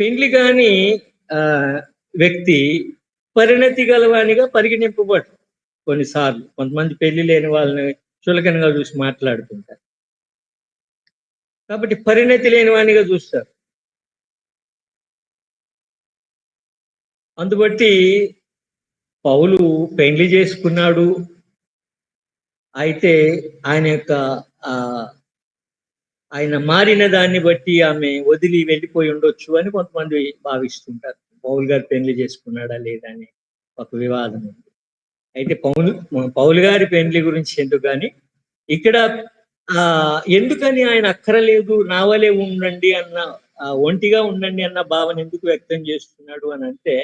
పెళ్లి కాని వ్యక్తి పరిణతి గలవానిగా పరిగణింపబడు. కొన్నిసార్లు కొంతమంది పెళ్లి లేని వాళ్ళని చులకనగా చూసి మాట్లాడుతుంటారు. కాబట్టి పరిణతి లేని వానిగా చూస్తారు. అందుబట్టి పౌలు పెళ్లి చేసుకున్నాడు. అయితే ఆయన యొక్క ఆయన మారిన దాన్ని బట్టి ఆమె వదిలి వెళ్ళిపోయి ఉండొచ్చు అని కొంతమంది భావిస్తుంటారు. పౌలు గారు పెళ్లి చేసుకున్నాడా లేదా అని ఒక వివాదం ఉంది. అయితే పౌలు గారి పెళ్లి గురించి ఎందుకు కానీ ఇక్కడ ఎందుకని ఆయన అక్కరలేదు, నా వలే ఉండండి అన్న, ఒంటిగా ఉండండి అన్న భావన ఎందుకు వ్యక్తం చేస్తున్నాడు అని అంటే,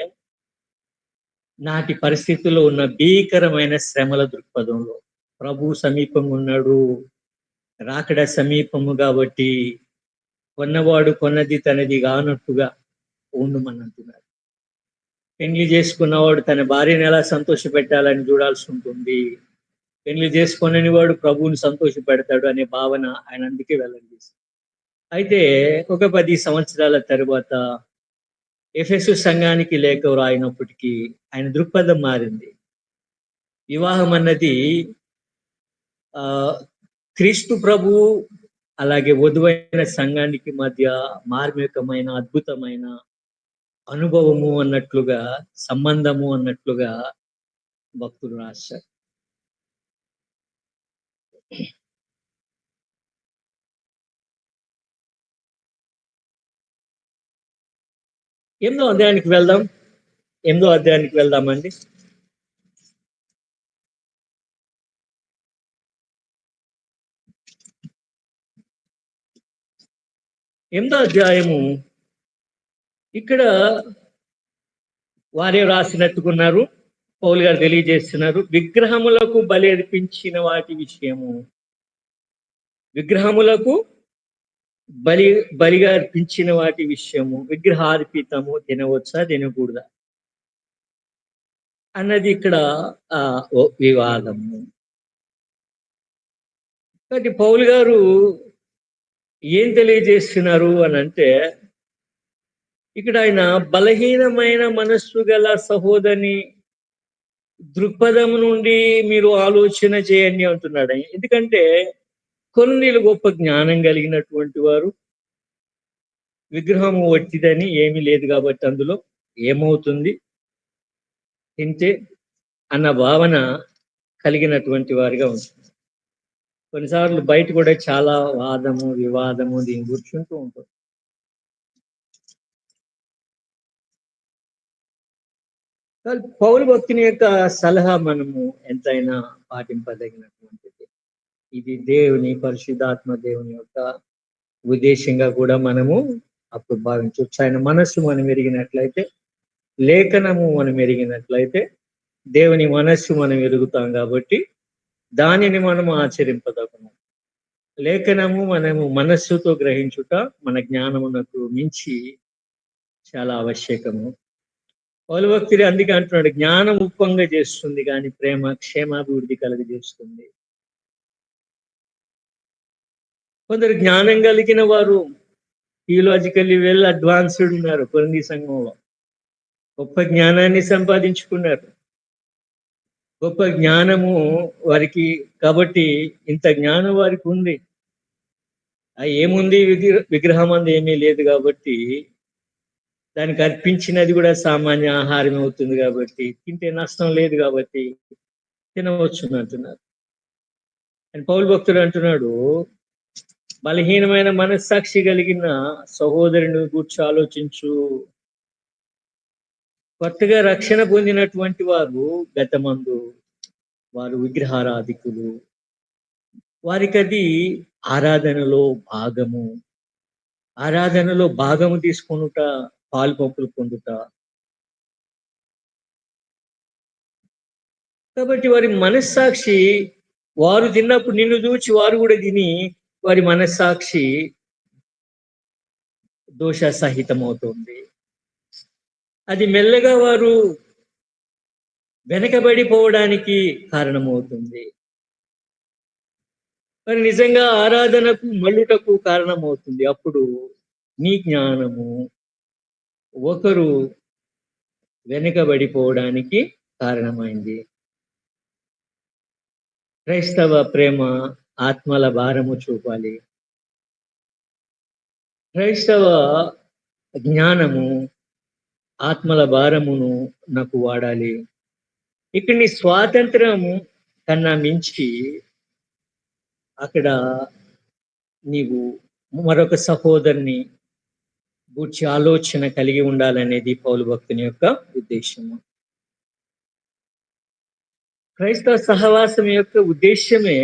నాటి పరిస్థితుల్లో ఉన్న భీకరమైన శ్రమల దృక్పథంలో ప్రభు సమీపంగా ఉన్నాడు, రాకడ సమీపము కాబట్టి కొన్నవాడు కొన్నది తనది కానట్టుగా ఉండమని అంటున్నారు. పెళ్లి చేసుకున్నవాడు తన భార్యను ఎలా సంతోష పెట్టాలని చూడాల్సి ఉంటుంది. పెళ్లి చేసుకునని వాడు ప్రభువుని సంతోష పెడతాడు అనే భావన ఆయన అందుకే వెల్లడిస్తారు. అయితే ఒక 10 సంవత్సరాల తరువాత ఎఫెసు సంఘానికి లేఖ రాయినప్పటికీ ఆయన దృక్పథం మారింది. వివాహం అన్నది క్రీస్తు ప్రభు అలాగే వధువైన సంఘానికి మధ్య మార్మికమైన అద్భుతమైన అనుభవము అన్నట్లుగా, సంబంధము అన్నట్లుగా భక్తులు రాశారు. ఎనిమిదో అధ్యాయానికి వెళ్దామండి. ఎనిమిదో అధ్యాయము ఇక్కడ వారే రాసినట్టుకున్నారు. పౌలు గారు తెలియజేస్తున్నారు, విగ్రహములకు బలి అర్పించిన వాటి విషయము, విగ్రహములకు బలిగా అర్పించిన వాటి విషయము, విగ్రహార్పితము తినవచ్చా తినకూడదా అన్నది ఇక్కడ వివాదము. కాబట్టి పౌలు గారు ఏం తెలియజేస్తున్నారు అని అంటే, ఇక్కడ ఆయన బలహీనమైన మనస్సు గల సహోదరిని దృక్పథం నుండి మీరు ఆలోచన చేయండి అంటున్నాడు. ఎందుకంటే కొన్ని గొప్ప జ్ఞానం కలిగినటువంటి వారు విగ్రహము వట్టిదని ఏమీ లేదు కాబట్టి అందులో ఏమవుతుంది తింటే అన్న భావన కలిగినటువంటి వారిగా ఉంటుంది. కొన్నిసార్లు బయట కూడా చాలా వాదము వివాదము దీన్ని కూర్చుంటూ ఉంటుంది. పౌలు భక్తుని యొక్క సలహా మనము ఎంతైనా పాటింపదగినటువంటిది. ఇది దేవుని పరిశుద్ధాత్మ దేవుని యొక్క ఉద్దేశంగా కూడా మనము అప్పుడు భావించవచ్చు. ఆయన మనస్సు మనం ఎరిగినట్లయితే, లేఖనము మనం ఎరిగినట్లయితే, దేవుని మనస్సు మనం ఎరుగుతాం కాబట్టి దానిని మనము ఆచరింపదగము. లేఖనము మనము మనస్సుతో గ్రహించుట మన జ్ఞానమునకు మించి చాలా ఆవశ్యకము. పౌలు భక్తుడు అందుకే అంటున్నాడు, జ్ఞానం ఉప్పంగా చేస్తుంది కానీ ప్రేమ క్షేమాభివృద్ధి కలుగజేస్తుంది. కొందరు జ్ఞానం కలిగిన వారు థియలాజికల్లీ వెల్ అడ్వాన్స్డ్ ఉన్నారు. కొరింథీ సంఘంలో గొప్ప జ్ఞానాన్ని సంపాదించుకున్నారు. గొప్ప జ్ఞానము వారికి కాబట్టి ఇంత జ్ఞానం వారికి ఉంది. ఏముంది, విగ్రహం అంది ఏమీ లేదు కాబట్టి దానికి అర్పించినది కూడా సామాన్య ఆహారం అవుతుంది కాబట్టి తింటే నష్టం లేదు కాబట్టి తినవచ్చు అంటున్నారు. అని పౌలు భక్తుడు అంటున్నాడు, బలహీనమైన మనస్సాక్షి కలిగిన సహోదరుని గూర్చి ఆలోచించు. కొత్తగా రక్షణ పొందినటువంటి వారు గతమందు వారు విగ్రహారాధికులు, వారికి అది ఆరాధనలో భాగము. ఆరాధనలో భాగము తీసుకొనుట, పాలు పంపులు పొందుట. కాబట్టి వారి మనస్సాక్షి, వారు తిన్నప్పుడు నిన్ను చూచి వారు కూడా తిని వారి మనస్సాక్షి దోష సహితమవుతుంది. అది మెల్లగా వారు వెనకబడిపోవడానికి కారణమవుతుంది. మరి నిజంగా ఆరాధనకు మళ్ళుటకు కారణమవుతుంది. అప్పుడు నీ జ్ఞానము ఒకరు వెనుకబడిపోవడానికి కారణమైంది. క్రైస్తవ ప్రేమ ఆత్మల భారము చూపాలి. క్రైస్తవ జ్ఞానము ఆత్మల భారమును నాకు వాడాలి. ఇక్కడ నీ స్వాతంత్రం కన్నా మించి అక్కడ నీవు మరొక సహోదరుని గూర్చి ఆలోచన కలిగి ఉండాలనేది పౌలు భక్తుని యొక్క ఉద్దేశము. క్రైస్తవ సహవాసం యొక్క ఉద్దేశమే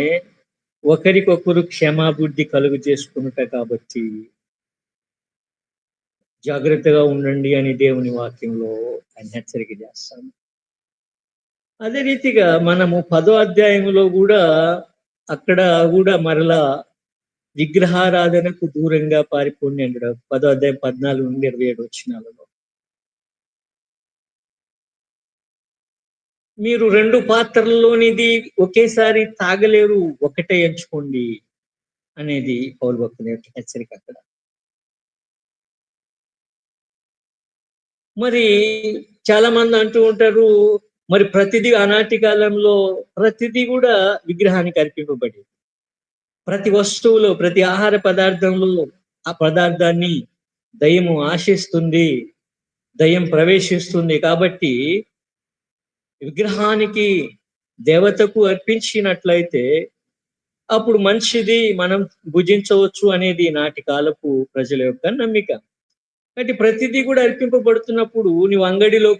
ఒకరికొకరు క్షమాబుద్ధి కలుగు చేసుకునుట కాబట్టి జాగ్రత్తగా ఉండండి అని దేవుని వాక్యంలో ఆయన హెచ్చరిక చేస్తాం. అదే రీతిగా మనము 10వ అధ్యాయంలో కూడా అక్కడ కూడా మరలా విగ్రహారాధనకు దూరంగా పారిపోండి అంటాడు. 10వ అధ్యాయం 14 నుండి 27 వచనాలలో. మీరు 2 పాత్రల్లోనిది ఒకేసారి తాగలేరు, ఒకటే ఎంచుకోండి అనేది పౌలు భక్తుని యొక్క హెచ్చరిక అక్కడ. మరి చాలా మంది అంటూ ఉంటారు, మరి ప్రతిదీ ఆనాటి కాలంలో ప్రతిదీ కూడా విగ్రహానికి అర్పింపబడి, ప్రతి వస్తువులో ప్రతి ఆహార పదార్థంలో ఆ పదార్థాన్ని దయ్యము ఆశిస్తుంది, దయ్యం ప్రవేశిస్తుంది. కాబట్టి విగ్రహానికి దేవతకు అర్పించినట్లయితే అప్పుడు మంచిది, మనం భుజించవచ్చు అనేది నాటి కాలపు ప్రజల యొక్క నమ్మిక. కాబట్టి ప్రతిదీ కూడా అర్పింపబడుతున్నప్పుడు నువ్వు అంగడిలో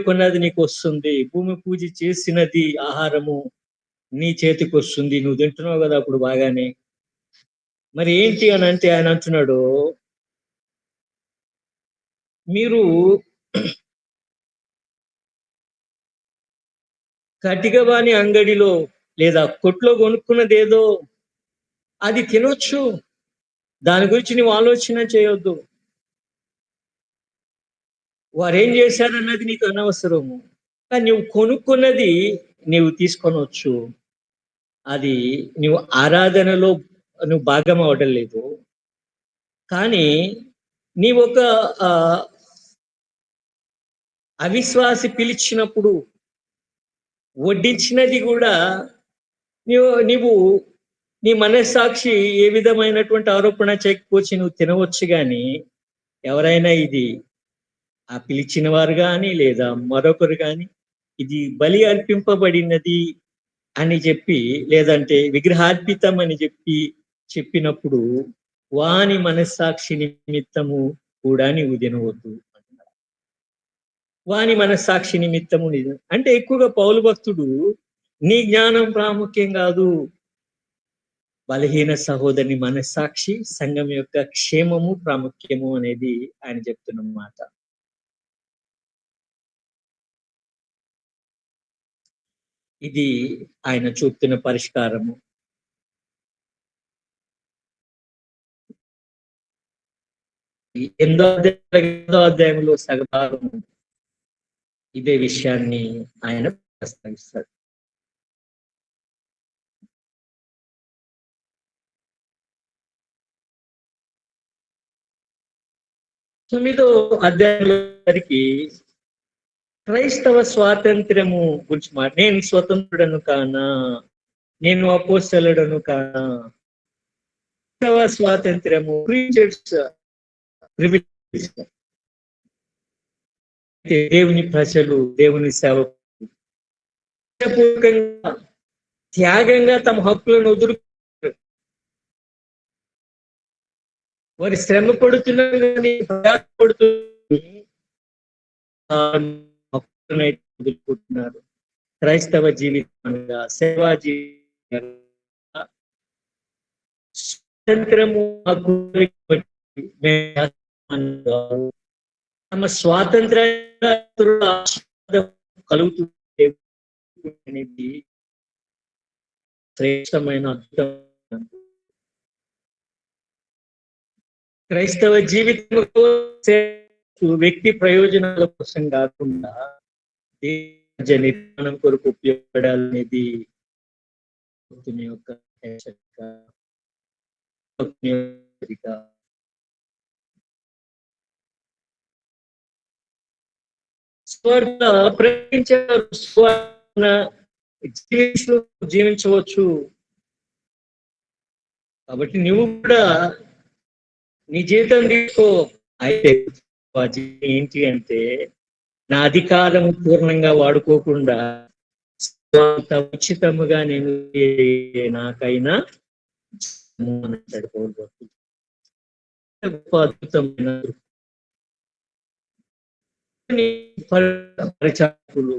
కొన్నది నీకు వస్తుంది. భూమి పూజ చేసినది ఆహారము నీ చేతికి వస్తుంది, నువ్వు తింటున్నావు కదా అప్పుడు బాగానే. మరి ఏంటి అని అంటే ఆయన అంటున్నాడు, మీరు కటికవాని అంగడిలో లేదా కొట్లో కొనుక్కున్నదేదో అది తినొచ్చు, దాని గురించి నువ్వు ఆలోచన చేయొద్దు. వారు ఏం చేశారన్నది నీకు అనవసరము. కానీ నువ్వు కొనుక్కున్నది నీవు తీసుకొనవచ్చు. అది నువ్వు ఆరాధనలో నువ్వు భాగం అవడం లేదు, కానీ నీవు ఒక అవిశ్వాసి పిలిచినప్పుడు వడ్డించినది కూడా నీవు నీ మనస్సాక్షి ఏ విధమైనటువంటి ఆరోపణ చేయకపోవచ్చు, నువ్వు తినవచ్చు. కానీ ఎవరైనా ఇది ఆ పిలిచిన వారు కానీ లేదా మరొకరు కానీ ఇది బలి అర్పింపబడినది అని చెప్పి, లేదంటే విగ్రహార్పితం అని చెప్పినప్పుడు వాని మనస్సాక్షి నిమిత్తము కూడా నీవు తినవద్దు. వాని మనస్సాక్షి నిమిత్తము అంటే ఎక్కువగా పౌలు భక్తుడు నీ జ్ఞానం ప్రాముఖ్యం కాదు, బలహీన సహోదరుని మనస్సాక్షి, సంఘం యొక్క క్షేమము ప్రాముఖ్యము అనేది ఆయన చెప్తున్నమాట. ఇది ఆయన చూపుతున్న పరిష్కారము. ఎనిమిదో అధ్యాయంలో సగభాగం ఇదే విషయాన్ని ఆయన ప్రస్తావిస్తాడు. 9వ అధ్యాయంలో క్రైస్తవ స్వాతంత్ర్యము గురించి నేను స్వతంత్రుడను కానా, నేను అపోస్తలుడను కానా. క్రైస్తవ స్వాతంత్ర్యము దేవుని ప్రజలు, దేవుని సేవకులు త్యాగంగా తమ హక్కులను వారి శ్రమ పడుతున్నారు కానీ వదులుకుంటున్నారు. క్రైస్తవ జీవితం అనగా సేవా జీవితం స్వాతంత్రము తమ స్వాతంత్ర కలుగుతుంది అనేది శ్రేష్టమైన అద్భుతం. క్రైస్తవ జీవితం వ్యక్తి ప్రయోజనాల కోసం కాకుండా నిర్మాణం కొరకు ఉపయోగపడాలనేది యొక్క జీవించవచ్చు. కాబట్టి నువ్వు కూడా నీ జీవితం తీసుకో. అయితే ఏంటి అంటే నా అధికారం పూర్ణంగా వాడుకోకుండా ఉచితముగా నేను నాకైనా అద్భుతమైన పరిచారకులు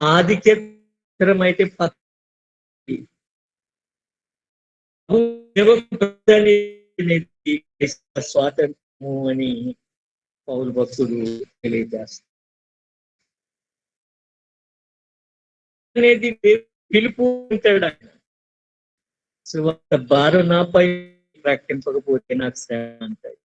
ఆధిక్యమైతే స్వాతంత్రము అని పౌలు భక్తుడు తెలియజేస్తారు. అనేది పిలుపు ఉంటాడు ఆయన. సువార్త భారం నాపై ప్రకటింపకపోతే నాకు శ్రమ అంటాడు.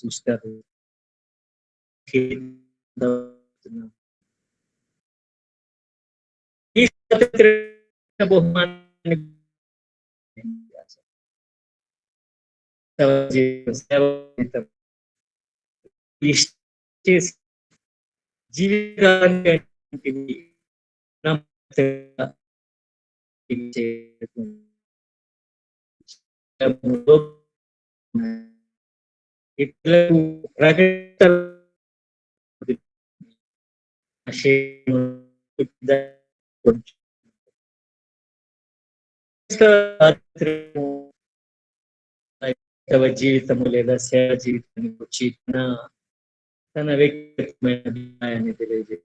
చూస్తారు. ఈ బహుమానాన్ని జీవితానికి జీవితము లేదా సేవ జీవితాన్ని వచ్చి తన వ్యక్తిగతమైన అభిప్రాయాన్ని తెలియజేస్తాడు.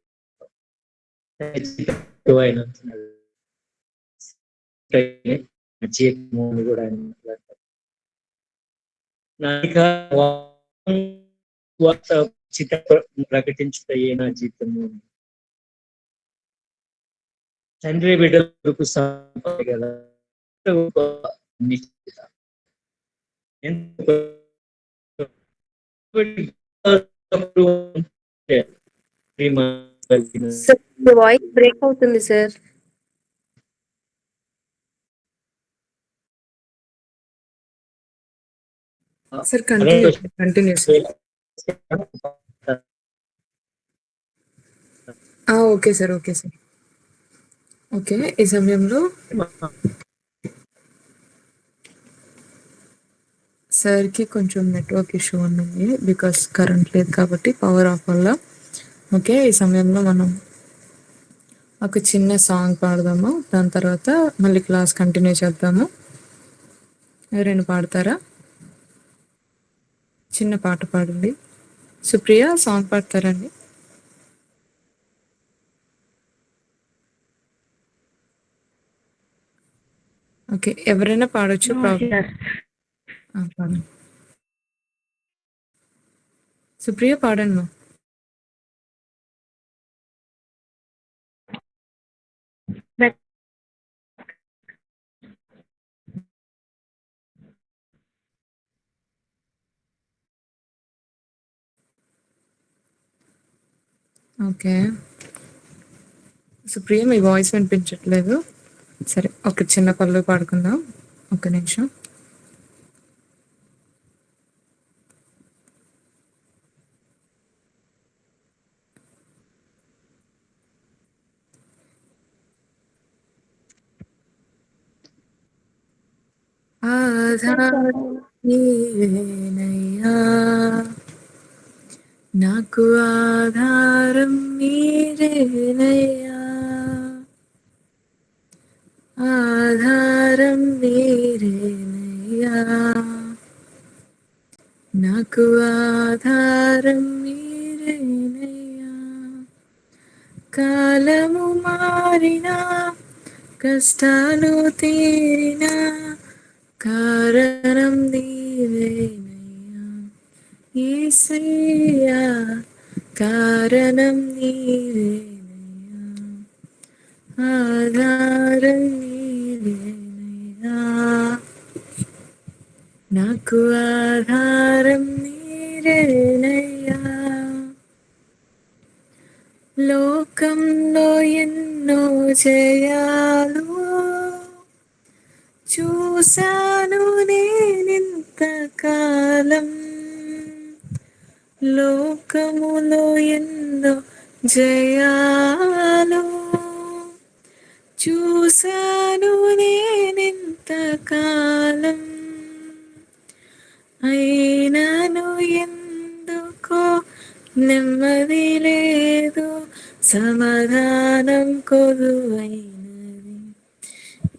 కూడా ఆయన మాట్లాడతారు. ప్రకటించుటయే నా జీవితము. తండ్రి బిడ్డలకు కదా వాయిస్ బ్రేక్ అవుతుంది sir. Sir continue sir. Okay sir. Okay sir. Okay, ఈ సమయంలో సార్కి కొంచెం నెట్వర్క్ ఇష్యూ ఉన్నది, బికాస్ కరెంట్ లేదు కాబట్టి పవర్ ఆఫ్ వల్ల. ఓకే, ఈ సమయంలో మనం ఒక చిన్న సాంగ్ పాడదాము, దాని తర్వాత మళ్ళీ క్లాస్ కంటిన్యూ చేద్దాము. ఎవరైనా పాడతారా? చిన్న పాట పాడండి. సుప్రియ సాంగ్ పాడతారండి? ఓకే, ఎవరైనా పాడొచ్చు. పాడండి సుప్రియ, పాడండి. ఓకే సుప్రియ, మీ వాయిస్ వినిపించట్లేదు. సరే, ఒక చిన్న పల్లవి పాడుకుందాం. ఒక నిమిషం. ఆధారం నీవేనయ్యా, నాకు ఆధారం మీరేనయ్యా, ఆధారం మీరేనయ్యా, నాకు ఆధారం మీరేనయ్యా. కాలము మారినా కష్టాలు తీరినా కారణం నీవేనయ్యా యేసయ్యా, కారణం నీవేనయ్యా, ఆధారం నీవేనయ్యా, నాకు ఆధారం నీరేనయ్యా. లోకంలో ఎన్నో జయాలు చూశాను నేనింతకాలం, లోకములో ఎన్నో జయాలు చూశాను నేనింతకాలం, అయినను ఎందుకో నెమ్మది లేదు, సమాధానం కొదువైనది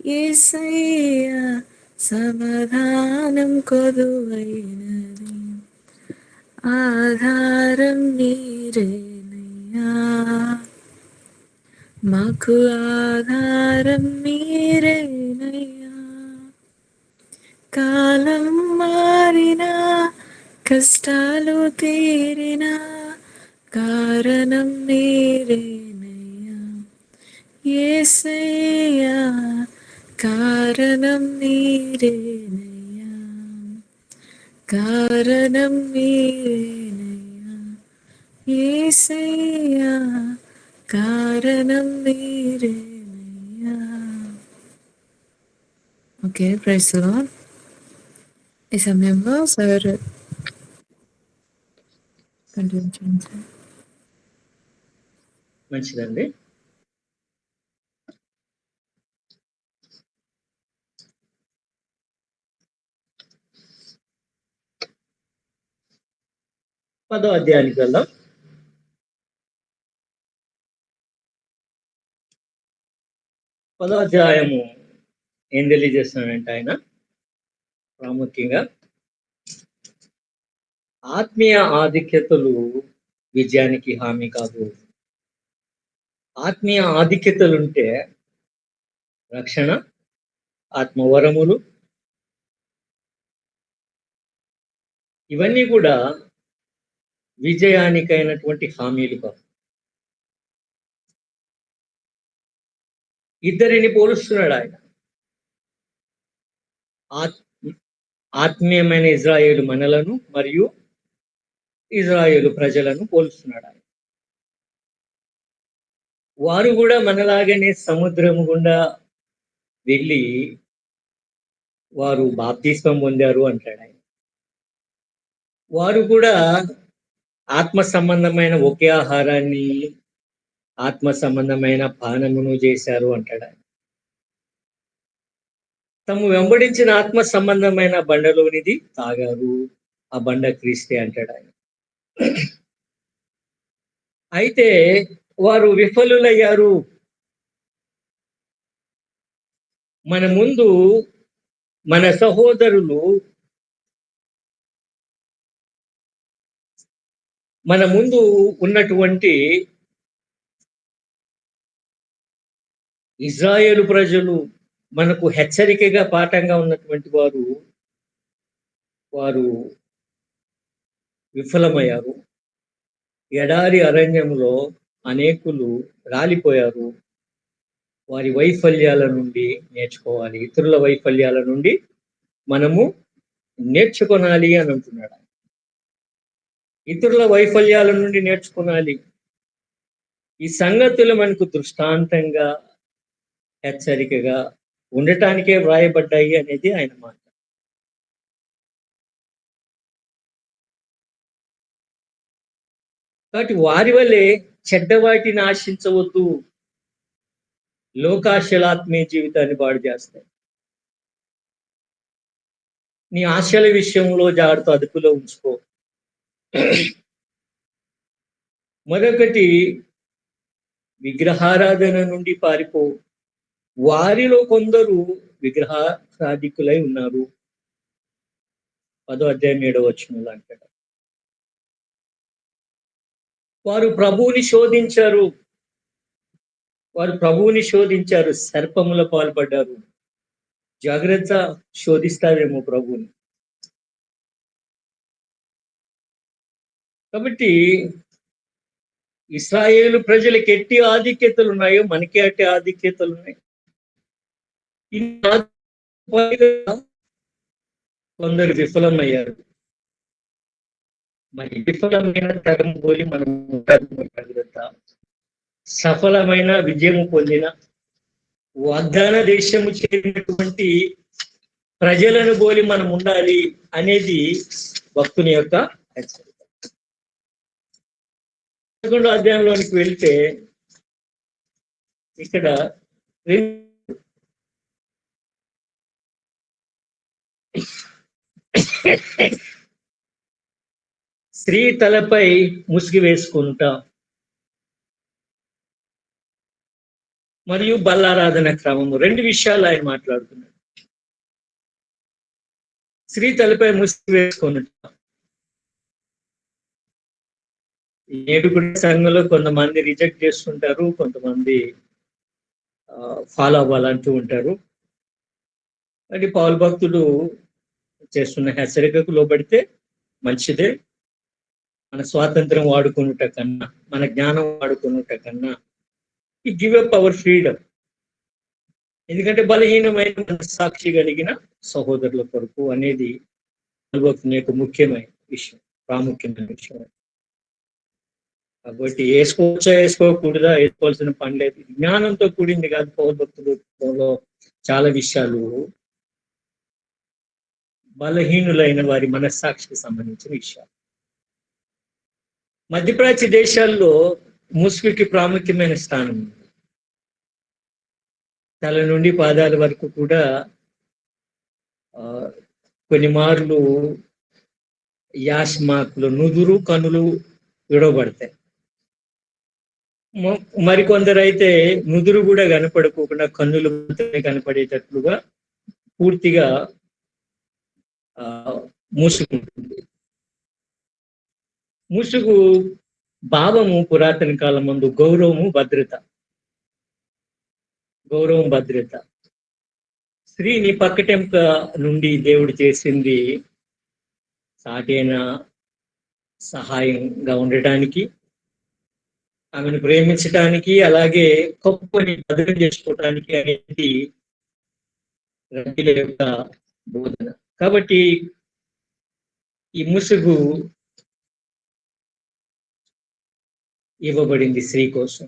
యేసయ్యా, సమాధానం కొదువైనది, ఆధారం మీరేనయ్యా, మాకు ఆధారం మీరేనయ్యా. కాలం మారినా కష్టాలు తీరినా కారణం మీరేనయ్యా యేసయ్యా, కారణం మీరేనయ్యా, కారణం మీరేనయ్యా యేసయ్యా, కారణం మీరేనయ్యా. Okay, praise the lord. ఈ సమయంలో సార్ కంటిన్యూ చేయండి సార్. మంచిదండి. పదో అధ్యాయానికి వెళ్దాం. పదో అధ్యాయము ఏం తెలియజేస్తున్నాడంటే ఆయన ప్రాముఖ్యంగా ఆత్మీయ ఆధిక్యతలు విజయానికి హామీ కాదు. ఆత్మీయ ఆధిక్యతలుంటే రక్షణ, ఆత్మవరములు ఇవన్నీ కూడా విజయానికైనటువంటి హామీలు కాదు. ఇద్దరిని పోలుస్తున్నాడు ఆయన. ఆత్మీయమైన ఇజ్రాయేలు మనలను మరియు ఇజ్రాయేలు ప్రజలను పోలుస్తున్నాడు ఆయన. వారు కూడా మనలాగానే సముద్రము గుండా వెళ్ళి వారు బాప్తిస్మం పొందారు అంటాడు ఆయన. వారు కూడా ఆత్మ సంబంధమైన ఒకే ఆహారాన్ని, ఆత్మ సంబంధమైన పానమును చేశారు అంటాడు ఆయన. తము వెంబడించిన ఆత్మ సంబంధమైన బండలోనిది తాగారు, ఆ బండ క్రీస్తే అంటాడు ఆయన. అయితే వారు విఫలులయ్యారు. మన ముందు మన సహోదరులు మన ముందు ఉన్నటువంటి ఇజ్రాయేలు ప్రజలు మనకు హెచ్చరికగా పాఠంగా ఉన్నటువంటి వారు విఫలమయ్యారు. ఎడారి అరణ్యంలో అనేకులు రాలిపోయారు. వారి వైఫల్యాల నుండి నేర్చుకోవాలి. ఇతరుల వైఫల్యాల నుండి మనము నేర్చుకోనాలి అని అంటున్నాడు. ఇతరుల వైఫల్యాల నుండి నేర్చుకోనాలి. ఈ సంగతులు మనకు దృష్టాంతంగా, హెచ్చరికగా ఉండటానికే వ్రాయబడ్డాయి అనేది ఆయన మాట. కాబట్టి వారి వల్లే చెడ్డవాటిని ఆశించవద్దు. లోకాశల ఆత్మీయ జీవితాన్ని పాడు చేస్తాయి. నీ ఆశల విషయంలో జాగ్రత్త అదుపులో ఉంచుకో. మరొకటి, విగ్రహారాధన నుండి పారిపో. వారిలో కొందరు విగ్రహారాధికులై ఉన్నారు. 10వ అధ్యాయం 7వ వచనంలో అంటాడు. వారు ప్రభువుని శోధించారు, సర్పముల పాల్పడ్డారు. జాగ్రత్త, శోధిస్తారేమో ప్రభువుని. కాబట్టి ఇశ్రాయేలు ప్రజలకు ఎట్టి ఆధిక్యతలు ఉన్నాయో మనకి అట్టి ఆధిక్యతలు ఉన్నాయి. కొందరు విఫలమయ్యారు. మరి విఫలమైన తరం పోలి మనం జాగ్రత్త. సఫలమైన విజయము పొందిన వాగ్దాన దేశము చేరినటువంటి ప్రజలను పోలి మనం ఉండాలి అనేది భక్తుని యొక్క హెచ్చరిక. 11వ అధ్యాయంలోనికి వెళ్తే ఇక్కడ స్త్రీ తలపై ముసుగు వేసుకుంటా మరియు బల్లారాధన క్రమము, 2 విషయాలు ఆయన మాట్లాడుతున్నాడు. స్త్రీ తలపై ముసుగు వేసుకుంటా. నేడు కూడా సంఘంలో కొంతమంది రిజెక్ట్ చేస్తుంటారు, కొంతమంది ఫాలో అవ్వాలంటూ ఉంటారు. అది పౌలు భక్తుడు చేస్తున్న హెచ్చరికకు లోబడితే మంచిదే. మన స్వాతంత్రం వాడుకున్నట కన్నా, మన జ్ఞానం వాడుకున్నట కన్నా ఈ గివ్ అప్ అవర్ ఫ్రీడమ్. ఎందుకంటే బలహీనమైన సాక్షి కలిగిన సహోదరుల కొరకు అనేది భక్తుని యొక్క ముఖ్యమైన విషయం, ప్రాముఖ్యమైన విషయం. కాబట్టి వేసుకోకూడదా, వేసుకోవాల్సిన పని లేదు. జ్ఞానంతో కూడింది కాదు. పౌరు భక్తులు చాలా విషయాలు బలహీనులైన వారి మనస్సాక్షికి సంబంధించిన విషయాలు. మధ్యప్రాచ్య దేశాల్లో ముసుగుకి ప్రాముఖ్యమైన స్థానం ఉంది. తల నుండి పాదాల వరకు కూడా కొన్ని మార్లు యాష్మాకులు, నుదురు, కనులు విడవబడతాయి. మరికొందరు అయితే నుదురు కూడా కనపడకోకుండా కన్నులు మాత్రమే కనపడేటట్లుగా పూర్తిగా ముసుగు ఉంటుంది. ముసుగు భావము పురాతన కాలం ముందు గౌరవము, భద్రత. స్త్రీని పక్కటెంక నుండి దేవుడు చేసింది సాటైన సహాయంగా ఉండటానికి, ఆమెను ప్రేమించడానికి, అలాగే గొప్పని భద్రం చేసుకోవటానికి అనేది రబీల యొక్క బోధన. కాబట్టి ఈ ముసుగు ఇవ్వబడింది స్త్రీ కోసం.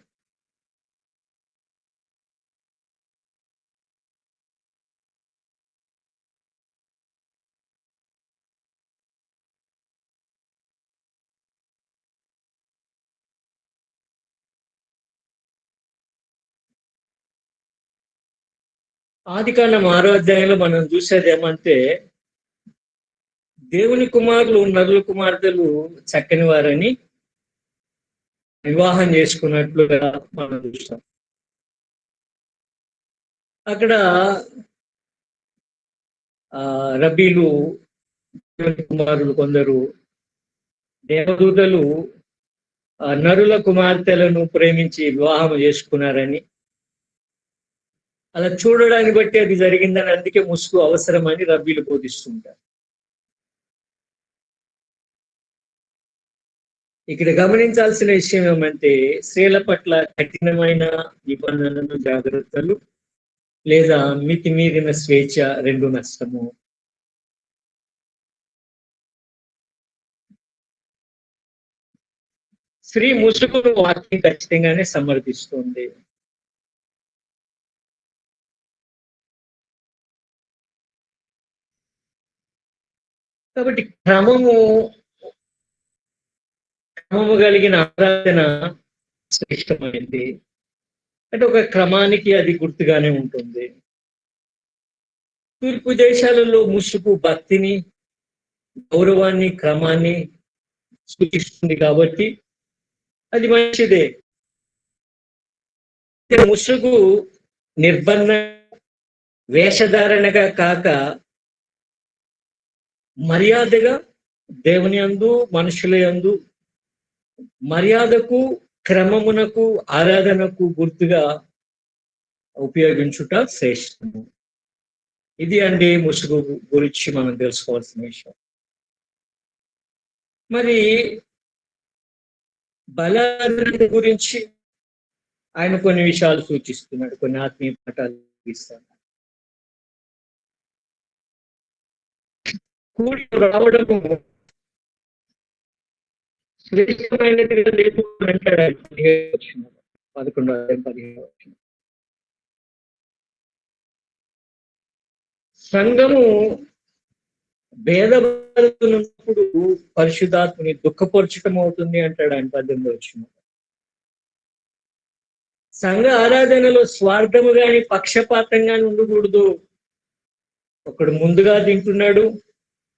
ఆదికాండం 6వ అధ్యాయంలో మనం చూసేది ఏమంటే, దేవుని కుమారులు, నరుల కుమార్తెలు చక్కని వారని వివాహం చేసుకున్నట్లుగా మనం చూస్తాం. అక్కడ రబీలు, దేవుని కుమారులు కొందరు, దేవదూతలు నరుల కుమార్తెలను ప్రేమించి వివాహం చేసుకున్నారని, అలా చూడడాన్ని బట్టి అది జరిగిందని, అందుకే ముసుగు అవసరమని రబీలు బోధిస్తుంటారు. ఇక్కడ గమనించాల్సిన విషయం ఏమంటే, స్త్రీల పట్ల కఠినమైన నిబంధనలు, జాగ్రత్తలు లేదా మితిమీరిన స్వేచ్ఛ 2 నష్టము. స్త్రీ ముసుగును వాక్యం ఖచ్చితంగానే సమర్థిస్తుంది. కాబట్టి క్రమము కలిగిన ఆరాధన శ్రేష్టమైంది. అంటే ఒక క్రమానికి అది గుర్తుగానే ఉంటుంది. తూర్పు దేశాలలో ముసుగు భక్తిని, గౌరవాన్ని, క్రమాన్ని సూచిస్తుంది కాబట్టి అది మంచిదే. ముసుగు నిర్బంధ వేషధారణగా కాక మర్యాదగా దేవుని యందు, మనుషుల యందు మర్యాదకు, క్రమమునకు, ఆరాధనకు గుర్తుగా ఉపయోగించుట శ్రేష్టము. ఇది అండి ముసుగు గురించి మనం తెలుసుకోవాల్సిన విషయం. మరి బలారాధన గురించి ఆయన కొన్ని విషయాలు సూచిస్తున్నాడు, కొన్ని ఆత్మీయ పాఠాలు ఇస్తాడు. కూడి రావడము శ్రేష్టమైనదిగా లేదు అంటాడు 11:15. సంఘము భేదభాదున్నప్పుడు పరిశుద్ధాత్మని దుఃఖపరచటం అవుతుంది అంటాడు ఆయన 18. సంఘ ఆరాధనలో స్వార్థము గాని పక్షపాతం గాని ఉండకూడదు. ఒకడు ముందుగా తింటున్నాడు,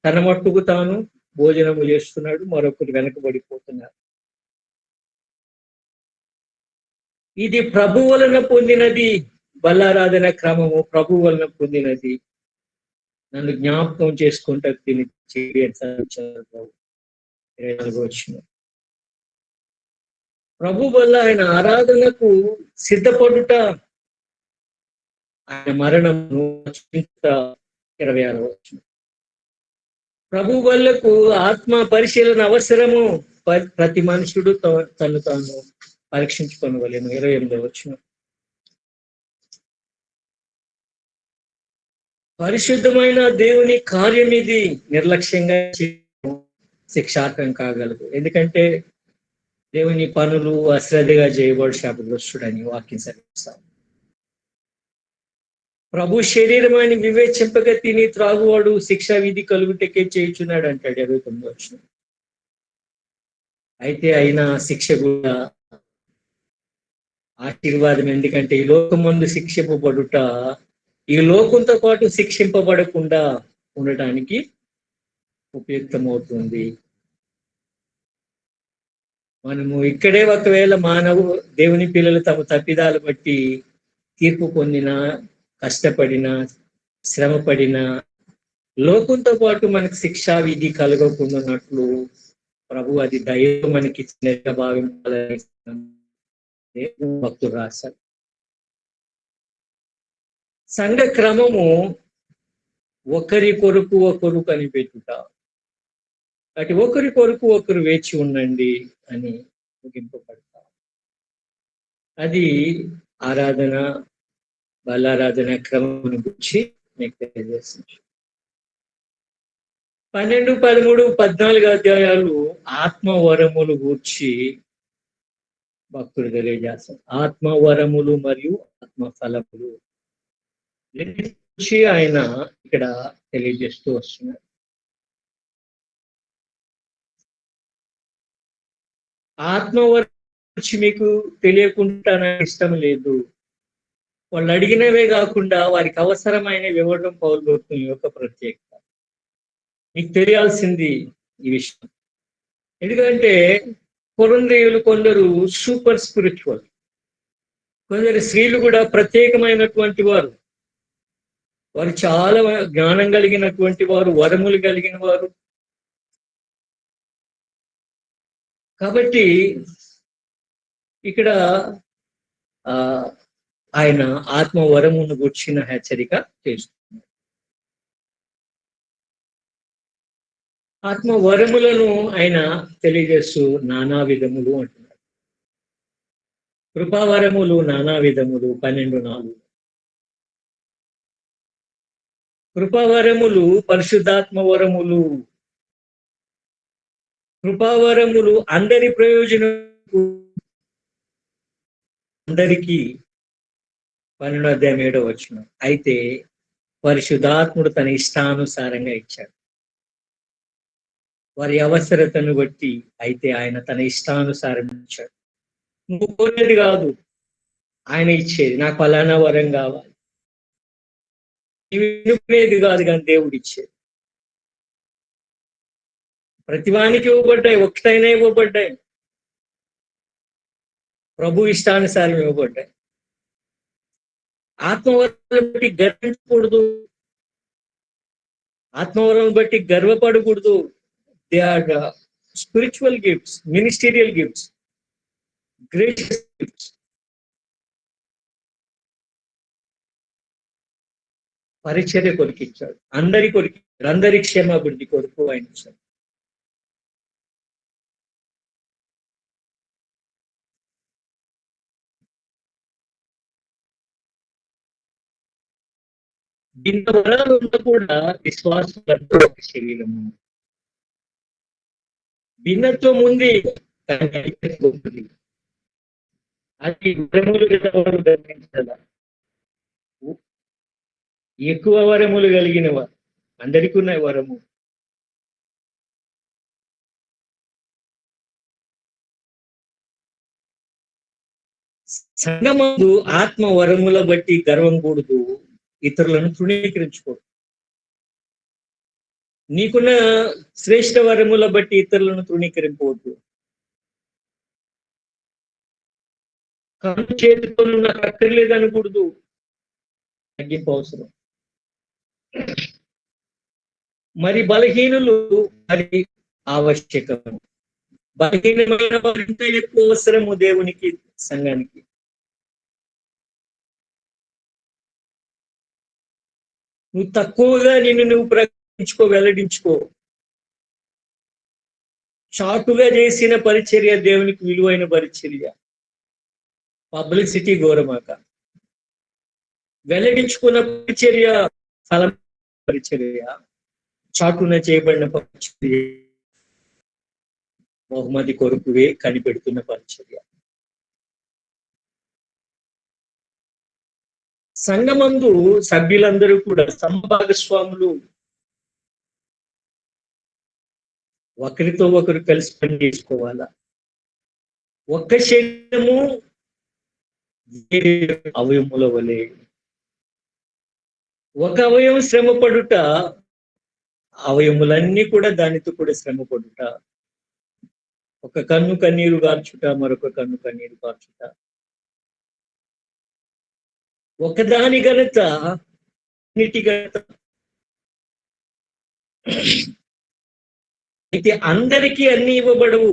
తన మట్టుకు తాను భోజనము చేస్తున్నాడు, మరొకరు వెనకబడిపోతున్నారు. ఇది ప్రభు వలన పొందినది. బలారాధన క్రమము ప్రభు వలన పొందినది. నన్ను జ్ఞాపకం చేసుకుంటా తిని ప్రభు వల్ల ఆయన ఆరాధనకు సిద్ధపడుట, ఆయన మరణము 26. ప్రభు వల్లకు ఆత్మ పరిశీలన అవసరము. ప్రతి మనుషుడు తను తాను పరీక్షించుకోవలేను. 28. పరిశుద్ధమైన దేవుని కార్యం ఇది. నిర్లక్ష్యంగా శిక్షార్హం కాగలదు. ఎందుకంటే దేవుని పనులు అశ్రద్ధగా చేయబడి శాపగ్రస్తుడని వాక్యం సరిస్తాం. ప్రభు శరీరం అని వివేచింపగా తిని త్రాగువాడు శిక్షా విధి కలుగుటకే చేయుచున్నాడు అంటాడు 29. అయితే అయినా శిక్ష కూడా ఆశీర్వాదం. ఎందుకంటే ఈ లోకమందు శిక్షింపబడుట ఈ లోకంతో పాటు శిక్షింపబడకుండా ఉండటానికి ఉపయుక్తమవుతుంది. మనము ఇక్కడే ఒకవేళ దేవుని పిల్లలు తమ తప్పిదాలు బట్టి తీర్పు పొందినా, కష్టపడినా, శ్రమపడినా లోకంతో పాటు మనకు శిక్షా విధి కలగకుండా ఉన్నట్లు ప్రభు అది దయ మనకి ఇచ్చినట్టుగా భావించాలని భక్తుడు రాశారు. సంఘ క్రమము ఒకరి కొరకు ఒకరు కనిపెట్టుట, అటు ఒకరి కొరకు ఒకరు వేచి ఉండండి అని ముగింపబడతారు. అది ఆరాధన, బలారాధన క్రమం గురించి మీకు తెలియజేస్తుంది. 12, 13, 14 అధ్యాయాలు ఆత్మవరములు గూర్చి భక్తుడు తెలియజేస్తారు. ఆత్మవరములు మరియు ఆత్మ ఫలములు గురించి ఆయన ఇక్కడ తెలియజేస్తూ వస్తున్నారు. ఆత్మవరం గురించి మీకు తెలియకుండా నాకు ఇష్టం లేదు. వాళ్ళు అడిగినవే కాకుండా వారికి అవసరమైనవి ఇవ్వడం పౌలు భక్తుని యొక్క ప్రత్యేకత. మీకు తెలియాల్సింది ఈ విషయం. ఎందుకంటే కొరంథీయులు కొందరు సూపర్ స్పిరిచువల్, కొందరు స్త్రీలు కూడా ప్రత్యేకమైనటువంటి వారు. వారు చాలా జ్ఞానం కలిగినటువంటి వారు, వరములు కలిగిన వారు. కాబట్టి ఇక్కడ ఆయన ఆత్మవరమును గుర్చిన హెచ్చరిక చేస్తున్నారు. ఆత్మవరములను ఆయన తెలియజేస్తూ నానా విధములు అంటున్నారు. కృపావరములు నానా విధములు 12:4. కృపావరములు పరిశుద్ధాత్మ వరములు. కృపావరములు అందరి ప్రయోజనం, అందరికీ 12:7. అయితే పరిశుద్ధాత్ముడు తన ఇష్టానుసారంగా ఇచ్చాడు. వారి అవసరతను బట్టి అయితే ఆయన తన ఇష్టానుసారం ఇచ్చాడు. నువ్వు కోరేది కాదు ఆయన ఇచ్చేది. నాకు ఫలానా వరం కావాలి, నీవు ఎన్నుకునేది కాదు కానీ దేవుడు ఇచ్చేది. ప్రతివానికి ఇవ్వబడ్డాయి, ఒక్కటైనా ఇవ్వబడ్డాయి, ప్రభు ఇష్టానుసారం ఇవ్వబడ్డాయి. ఆత్మవరం బట్టి గర్వించకూడదు, ఆత్మవరం బట్టి గర్వపడకూడదు. They are spiritual gifts, ministerial gifts, gracious gifts. పరిచర్య కొరికిచ్చాడు, అందరి కొరికిచ్చాడు, అందరి క్షేమాభివృద్ధి కొరకు ఆయన ఇచ్చాడు. భిన్న వరాలు ఉన్న కూడా విశ్వాసులందరూ ఒక శరీరము. భిన్నత్వం ఉంది కానీ ఐక్యత ఉంది. అది వరములు గలవారు గమనించాల. ఎక్కువ వరములు కలిగిన వారు, అందరికీ ఉన్నాయి వరము. సంఘమందు ఆత్మ వరముల బట్టి గర్వం కూడదు, ఇతరులను తృణీకరించుకోడు. నీకున్న శ్రేష్ఠ వరముల బట్టి ఇతరులను తృణీకరింపవద్దు. కన్ను చేతితో నాకు అక్కర్లేదు అనకూడదు, తగ్గింపు అవసరం. మరి బలహీనులు మరి ఆవశ్యకం. బలహీనమైన వారు ఇంకా ఎక్కువ అవసరము దేవునికి, సంఘానికి. నువ్వు తక్కువగా నువ్వు ప్రకటించుకో, వెల్లడించుకో. చాటుగా చేసిన పరిచర్య దేవునికి విలువైన పరిచర్య. పబ్లిసిటీ ఘోరమాక. వెల్లడించుకున్న పరిచర్య ఫలం పరిచర్య, చాటున చేయబడిన పరిచర్య బహుమతి కొరకువే కనిపెడుతున్న పరిచర్య. సంఘమందు సభ్యులందరూ కూడా సమభాగస్వాములు, ఒకరితో ఒకరు కలిసి పని చేసుకోవాలా. ఒక్క శరీరము అవయముల వలె. ఒక అవయవం శ్రమపడుట, అవయములన్నీ కూడా దానితో కూడా శ్రమపడుట. ఒక కన్ను కన్నీరు గార్చుట, మరొక కన్ను కన్నీరు గార్చుట. ఒకదాని ఘనత అన్నిటి ఘనత. అయితే అందరికీ అన్ని ఇవ్వబడవు,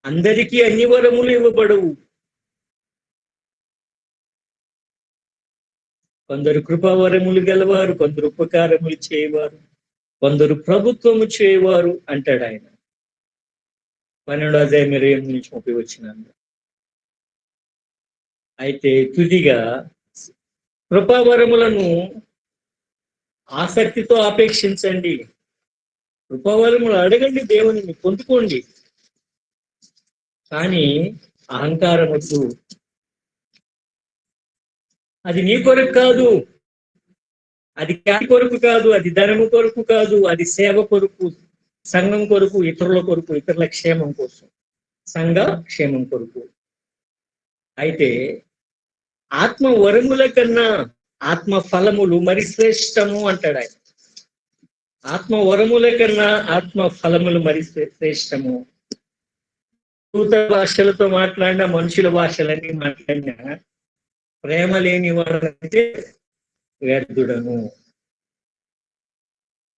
అందరికీ అన్ని వరములు ఇవ్వబడవు. కొందరు కృపావరములు గలవారు, కొందరు ఉపకారములు చేయవారు, కొందరు ప్రభుత్వము చేయవారు అంటాడు ఆయన 12వ అధ్యాయం 28 నుంచి 30 వచనాలు. అయితే తుదిగా కృపావరములను ఆసక్తితో ఆపేక్షించండి. కృపావరములు అడగండి, దేవుని పొందుకోండి. కానీ అహంకారముకు, అది నీ కొరకు కాదు, అది ఖ్యాతి కొరకు కాదు, అది ధనము కొరకు కాదు, అది సేవ కొరకు, సంఘం కొరకు, ఇతరుల కొరకు, ఇతరుల క్షేమం కోసం, సంఘ క్షేమం కొరకు. అయితే ఆత్మ వరముల కన్నా ఆత్మ ఫలములు మరి శ్రేష్టము అంటాడు ఆయన. ఆత్మ వరముల కన్నా ఆత్మ ఫలములు మరి శ్రేష్టము. దూత భాషలతో మాట్లాడిన, మనుషుల భాషలన్నీ మాట్లాడినా ప్రేమ లేని వాడైతే వ్యర్థుడను.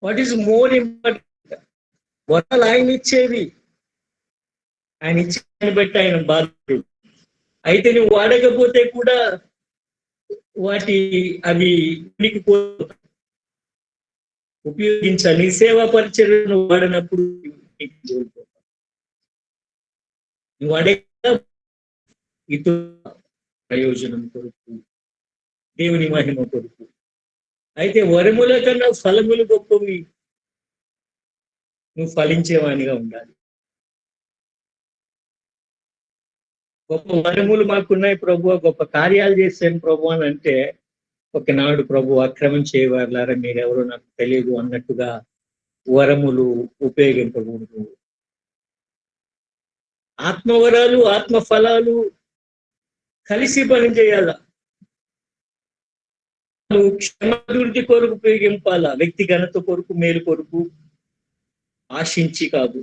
What is more important? వరాలు ఆయన ఇచ్చేవి, ఆయన ఇచ్చేని బట్టి ఆయన బాధ్యుడు. అయితే నువ్వు వాడకపోతే కూడా అవి నీకు ఉపయోగించాలి. నీ సేవా పరిచర్యను వాడినప్పుడు నువ్వు వాడే ఇతర ప్రయోజనం కొరకు, దేవుని మహిమ కొరకు. అయితే వరముల కన్నా ఫలములు గొప్పవి. నువ్వు ఫలించేవానిగా ఉండాలి. గొప్ప వరములు మాకున్నాయి ప్రభు, గొప్ప కార్యాలు చేశాను ప్రభు అని అంటే, ఒకనాడు ప్రభు అక్రమం చేయవారులారా మీరెవరో నాకు తెలియదు అన్నట్టుగా వరములు ఉపయోగింపకూడదు. ఆత్మవరాలు, ఆత్మ ఫలాలు కలిసి పని చేయాల. క్షమాభివృద్ధి కొరకు ఉపయోగింపాల, వ్యక్తి ఘనత కొరకు, మేలు కొరకు ఆశించి కాదు.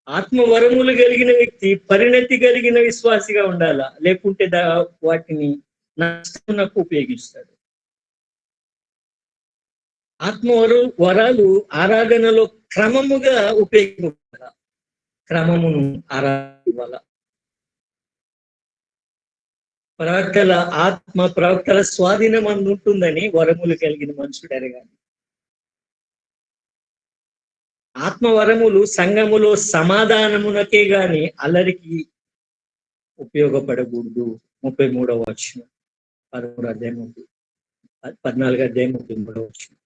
ఆత్మవరములు కలిగిన వ్యక్తి పరిణతి కలిగిన విశ్వాసిగా ఉండాలా, లేకుంటే వాటిని నష్టమునకు ఉపయోగిస్తాడు. వరాలు ఆరాధనలో క్రమముగా ఉపయోగించాల, క్రమమును ఆరాధించాల. ప్రవక్తల స్వాధీనం ఉంటుందని వరములు కలిగిన మనుషుడు ఎరగాలి. ఆత్మవరములు సంఘములో సమాధానమునకే గాని అల్లరికి ఉపయోగపడకూడదు. 33వ వచనం, 14వ అధ్యాయం 33వ వచనం.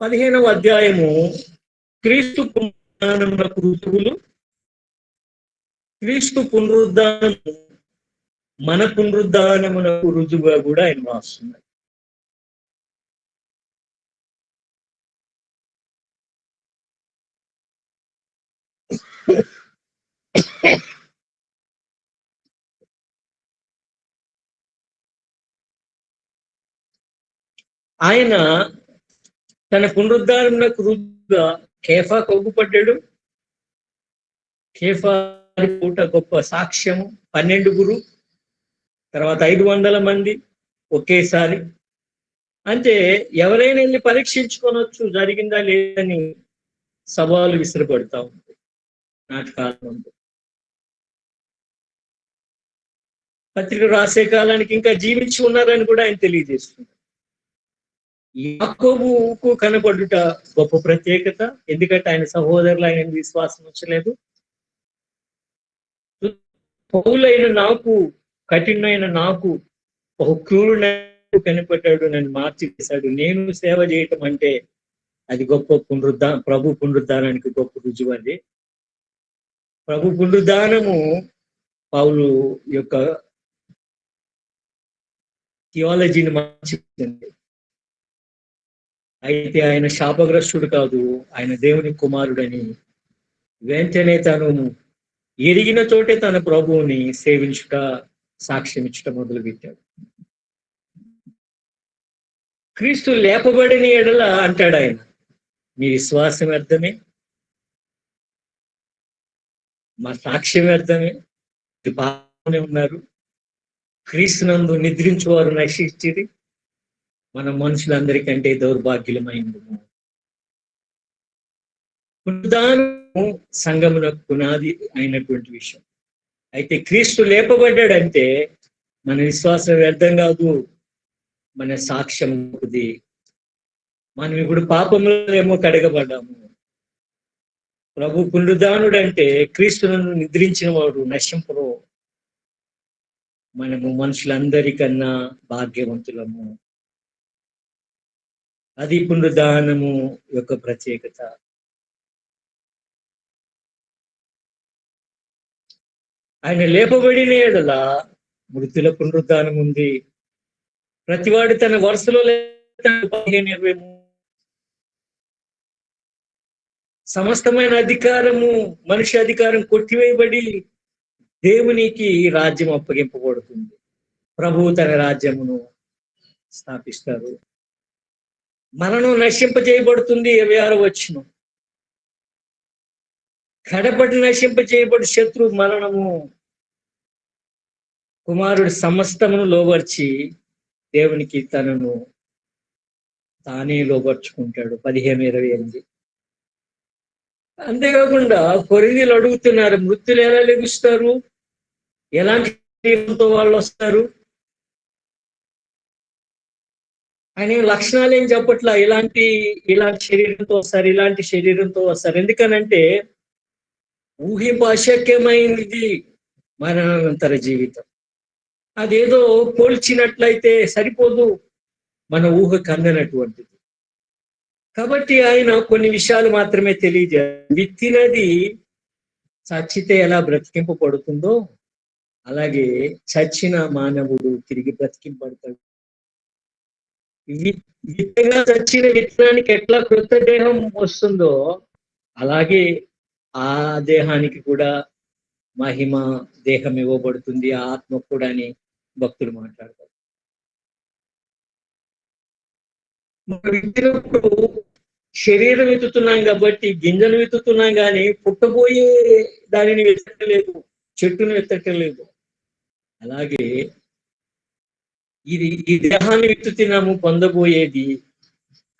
పదిహేనవ అధ్యాయము క్రీస్తు పునరుద్ధానమునకు రుజువులు. క్రీస్తు పునరుద్ధానము మన పునరుద్ధానమునకు రుజువుగా కూడా ఆయన రాస్తున్నారు. ఆయన తన పునరుద్ధానమునకు రుజువుగా కేఫా కొవ్వుపడ్డాడు. కేఫా పూట గొప్ప సాక్ష్యము, 12 తర్వాత 500 మంది ఒకేసారి. అంటే ఎవరైనా వెళ్ళి పరీక్షించుకోనొచ్చు జరిగిందా లేదని సవాలు విసిరపడతా ఉంది నాటి కాలంలో. పత్రిక రాసే కాలానికి ఇంకా జీవించి ఉన్నారని కూడా ఆయన తెలియజేస్తున్నారు. యాకోబుకు కనబడుట గొప్ప ప్రత్యేకత, ఎందుకంటే ఆయన సహోదరులు ఆయన విశ్వాసం ఉంచలేదు. పౌలైన నాకు, కఠినమైన నాకు ఒక క్రూరుడు కనిపెట్టాడు, నన్ను మార్చివేశాడు. నేను సేవ చేయటం అంటే అది గొప్ప ప్రభు పునరుద్ధానానికి గొప్ప రుజువు. అది ప్రభు పునరుద్ధానము పౌలు యొక్క థియాలజీని మార్చింది. అయితే ఆయన శాపగ్రస్తుడు కాదు, ఆయన దేవుని కుమారుడని వెంటనే తను ఎరిగిన చోటే తన ప్రభువుని సేవించుట, సాక్ష్యం ఇచ్చుట మొదలుపెట్టాడు. క్రీస్తు లేపబడిన ఎడల అంటాడు ఆయన, మీ విశ్వాసం వ్యర్థమే, మా సాక్ష్యం వ్యర్థమే, బాగానే ఉన్నారు. క్రీస్తునందు నిద్రించువారు నశించిరి, మన మనుషులందరికంటే దౌర్భాగ్యులమైంది. పునరుద్ధానము సంఘమునకు పునాది అయినటువంటి విషయం. అయితే క్రీస్తు లేపబడ్డాడంటే మన విశ్వాసం వ్యర్థం కాదు, మన సాక్ష్యం ఉంది. మనం ఇప్పుడు పాపంలో ఏమో కడగబడ్డాము. ప్రభు పునరుద్ధానుడు అంటే క్రీస్తును నిద్రించిన వాడు నశింపరు, మనము మనుషులందరికన్నా భాగ్యవంతులము. అది పునరుద్ధానము యొక్క ప్రత్యేకత. ఆయన లేపబడిన ఎడల మృతుల పునరుద్ధానం ఉంది. ప్రతివాడు తన వరుసలో 15-20 సమస్తమైన అధికారము, మనిషి అధికారం కొట్టివేయబడి దేవునికి రాజ్యం అప్పగింపబడుతుంది. ప్రభువు తన రాజ్యమును స్థాపిస్తారు. మరణం నశింపజేయబడుతుంది. 26వ వచనం, కడపటి నశింపజేయబడి శత్రు మరణము కుమారుడు సమస్తమును లోబర్చి దేవునికి తనను తానే లోబర్చుకుంటాడు. 15-28. అంతేకాకుండా కొరింథీయులు అడుగుతున్నారు, మృతులు ఎలా లెగుస్తారు, ఎలాంటి శరీరంతో వాళ్ళు వస్తారు? ఆయన లక్షణాలు ఏం చెప్పట్లా, ఇలాంటి శరీరంతో వస్తారు, ఇలాంటి శరీరంతో వస్తారు. ఎందుకనంటే ఊహింపశక్యమైనది మరణానంతర జీవితం. అదేదో పోల్చినట్లయితే సరిపోదు, మన ఊహకు అందనటువంటిది. కాబట్టి ఆయన కొన్ని విషయాలు మాత్రమే తెలియజేయాలి. విత్తినది చచ్చితే ఎలా బ్రతికింపబడుతుందో అలాగే చచ్చిన మానవుడు తిరిగి బ్రతికింపబడతాడు. విత్తగా చచ్చిన విత్తనానికి ఎట్లా కృత దేహం వస్తుందో అలాగే ఆ దేహానికి కూడా మహిమ దేహం ఇవ్వబడుతుంది, ఆ ఆత్మ కూడా అని భక్తులు మాట్లాడతారు. విత్తినప్పుడు శరీరం ఎత్తుతున్నాం కాబట్టి గింజలు ఎత్తుతున్నాం కానీ పుట్టబోయే దానిని వెతకలేదు, చెట్టును వెతకలేదు. అలాగే ఈ దేహాన్ని ఎత్తుతున్నాము, పొందబోయేది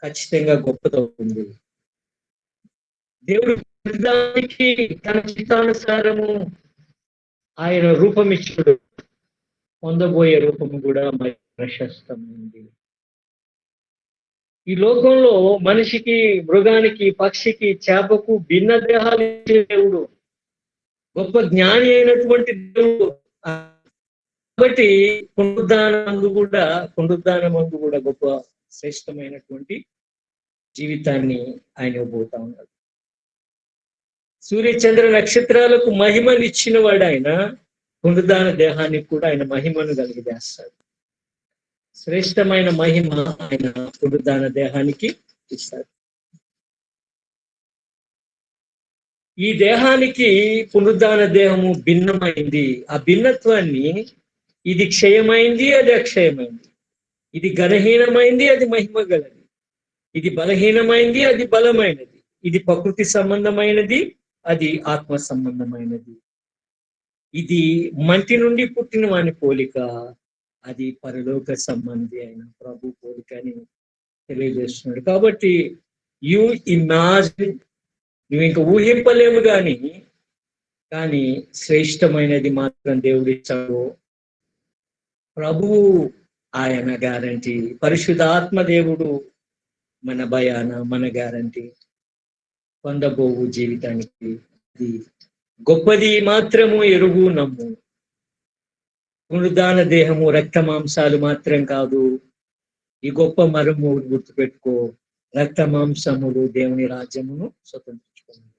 ఖచ్చితంగా గొప్పదవుతుంది. దేవుడు దానికి తన చిత్తానుసారము ఆయన రూపం ఇచ్చాడు, పొందబోయే రూపము కూడా మరి ప్రశస్తమైంది. ఈ లోకంలో మనిషికి, మృగానికి, పక్షికి, చేపకు భిన్న దేహాలు ఇచ్చే దేవుడు, గొప్ప జ్ఞాని అయినటువంటి దేవుడు. కాబట్టి పునరుద్ధానమందు కూడా గొప్ప శ్రేష్టమైనటువంటి జీవితాన్ని ఆయన ఇవ్వబోతా ఉన్నాడు. సూర్య చంద్ర నక్షత్రాలకు మహిమనిచ్చిన వాడు ఆయన, పునరుద్ధాన దేహానికి కూడా ఆయన మహిమను కలిగజేస్తాడు. శ్రేష్టమైన మహిమ ఆయన పునరుద్ధాన దేహానికి ఇస్తాడు. ఈ దేహానికి పునరుద్ధాన దేహము భిన్నమైంది. ఆ భిన్నత్వాన్ని, ఇది క్షయమైంది, అది అక్షయమైంది, ఇది ఘనహీనమైంది, అది మహిమ గలది, ఇది బలహీనమైంది, అది బలమైనది, ఇది ప్రకృతి సంబంధమైనది, అది ఆత్మ సంబంధమైనది, ఇది మంటి నుండి పుట్టిన వాని పోలిక, అది పరలోక సంబంధి అయిన ప్రభు పోలిక అని తెలియజేస్తున్నాడు. కాబట్టి యు ఇమాజిన్, నువ్వు ఇంకా ఊహింపలేము కానీ శ్రేష్టమైనది మాత్రం దేవుడు ఇచ్చాడు. ప్రభువు ఆయన గ్యారంటీ, పరిశుద్ధాత్మ దేవుడు మన భయాన, మన గ్యారంటీ, పొందబోవు జీవితానికి అది గొప్పది మాత్రము ఎరుగు నమ్ము. పునరుద్ధాన దేహము రక్త మాంసాలు మాత్రం కాదు, ఈ గొప్ప మరము గుర్తుపెట్టుకో, రక్త మాంసములు దేవుని రాజ్యమును స్వతంత్రించుకున్నాడు.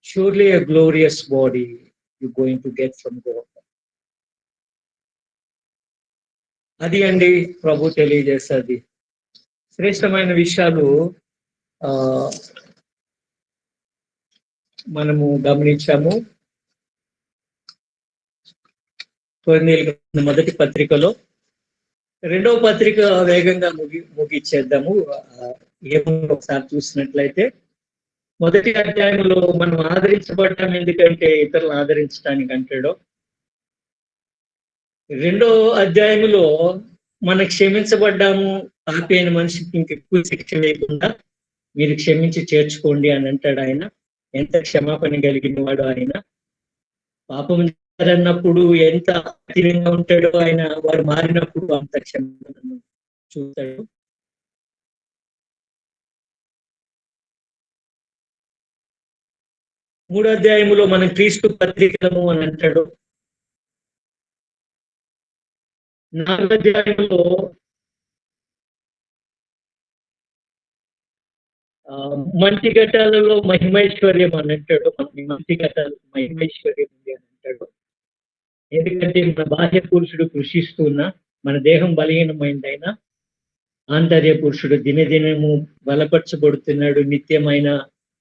Surely a glorious body you going to get from God. అది అండి ప్రభు తెలియజేస్తుంది. శ్రేష్టమైన విషయాలు మనము గమనించాము. కొరింథీయులకు మొదటి పత్రికలో, రెండవ పత్రిక వేగంగా ముగిచ్చేద్దాము. ఏమో ఒకసారి చూసినట్లయితే, మొదటి అధ్యాయంలో మనం ఆదరించబడ్డాం ఎందుకంటే ఇతరులను ఆదరించడానికి అంటాడు. రెండో అధ్యాయంలో మనం క్షమించబడ్డాము, పాపి అయిన మనిషికి ఇంకెక్కువ శిక్ష లేకుండా మీరు క్షమించి చేర్చుకోండి అని అంటాడు ఆయన. ఎంత క్షమాపణ కలిగిన వాడు ఆయన. పాపం అన్నప్పుడు ఎంత కఠినంగా ఉంటాడో ఆయన, వారు మారినప్పుడు అంత క్షమాపణను చూస్తాడు. మూడో అధ్యాయంలో మనం క్రీస్తు పత్రికలము అని అంటాడు. నాలుగో అధ్యాయంలో మంచి ఘటాలలో మహిమైశ్వర్యం అని అంటాడు. మంచి ఘటాలు మహిమైశ్వర్యం ఉంది అని అంటాడు. ఎందుకంటే మన బాహ్య పురుషుడు కృషిస్తున్నా, మన దేహం బలహీనమైందైనా ఆంతర్య పురుషుడు దినదినము బలపరచబడుతున్నాడు, నిత్యమైన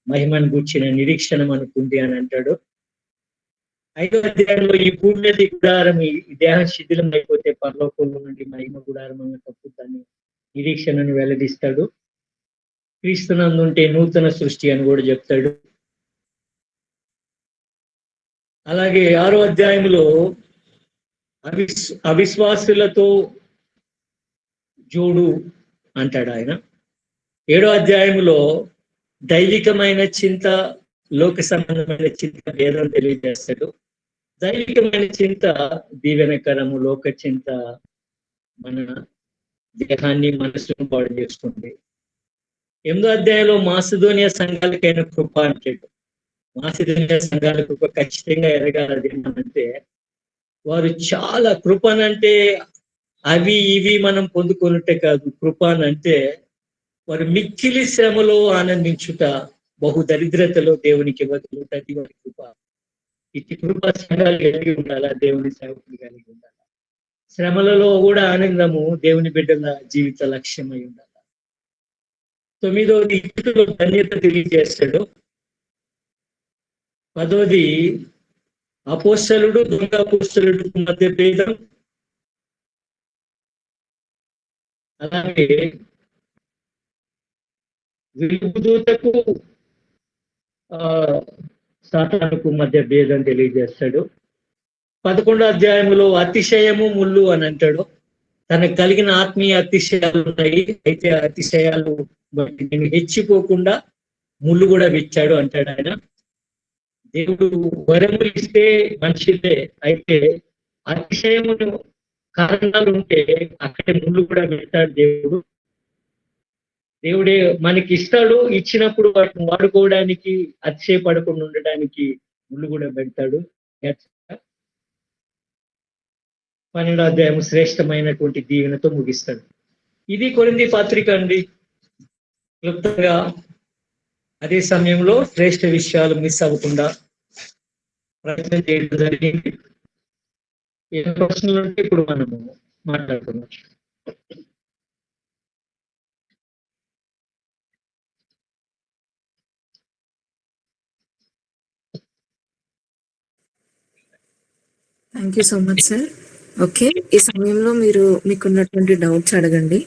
మహిమను కూర్చిన నిరీక్షణ మనకుంది అని అంటాడు. ఐదో అధ్యాయంలో ఈ భూమి గుడారం, ఈ దేహం శిథిలం అయిపోతే పరలోకంలో నుండి మహిమ గుడారం అన్న తప్పుతాన్ని నిరీక్షణను వెల్లడిస్తాడు. క్రీస్తునందుంటే నూతన సృష్టి అని కూడా చెప్తాడు. అలాగే ఆరో అధ్యాయంలో అవిశ్వాసులతో జోడు అంటాడు ఆయన. ఏడో అధ్యాయంలో దైవికమైన చింత, లోక సంబంధమైన చింత భేదం తెలియజేస్తాడు. దైవికమైన చింత దీవెనకరము, లోక చింత మన దేహాన్ని, మనసును పాడు చేస్తుంది. ఎనిమిదో అధ్యాయంలో మాసిదోనియా సంఘాలకైన కృప అంటాడు. మాసిదోనియా సంఘాల కృప ఖచ్చితంగా ఎరగాలి అంటే, వారు చాలా కృపనంటే అవి ఇవి మనం పొందుకున్నట్టే కాదు. కృపనంటే వారు మిక్కిలి శ్రమలో ఆనందించుట, బహు దరిద్రతలో దేవునికి ఇవ్వగలుగుతుంది వారి కృప. ఇటు కృప సంఘాలు కలిగి ఉండాలా, దేవుని సేవకులు కలిగి ఉండాలా. శ్రమలలో కూడా ఆనందము దేవుని బిడ్డల జీవిత లక్ష్యమై ఉండాలి. 9వది ఇతరులు ధన్యత తెలియజేస్తాడు. 10వది అపోస్తలుడు దొంగ అపోస్తలుడు మధ్య భేదం. అలాగే వెలుగుదూతకు సాతానుకు మధ్య భేదం తెలియజేస్తాడు. 11వ అధ్యాయంలో అతిశయము ముళ్ళు అని అంటాడు. తనకు కలిగిన ఆత్మీయ అతిశయాలు ఉన్నాయి, అయితే ఆ అతిశయాలు నేను హెచ్చిపోకుండా ముళ్ళు కూడా విచ్చాడు అంటాడు ఆయన. దేవుడు వరములు ఇస్తే మనిషిదే, అయితే అతిశయమును కారణాలు ఉంటే అక్కడే ముళ్ళు కూడా పెట్టాడు దేవుడు. దేవుడే మనకి ఇస్తాడు, ఇచ్చినప్పుడు వాటిని వాడుకోవడానికి అతిశయపడకుండా ఉండడానికి ముళ్ళు కూడా పెడతాడు. 12వ అధ్యాయం శ్రేష్టమైనటువంటి దీవెనతో ముగిస్తాడు. ఇది కొరింథీ పత్రిక అండి. క్లుప్తంగా అదే సమయంలో శ్రేష్ఠ విషయాలు మిస్ అవ్వకుండా ప్రయత్నం చేయడం జరిగింది. ఏ ప్రశ్నలు ఉంటే ఇప్పుడు మనము మాట్లాడుతున్నాం. Thank you so much sir. Okay, ఈ సమయంలో మీరు మీకున్నటువంటి డౌట్స్ అడగండి.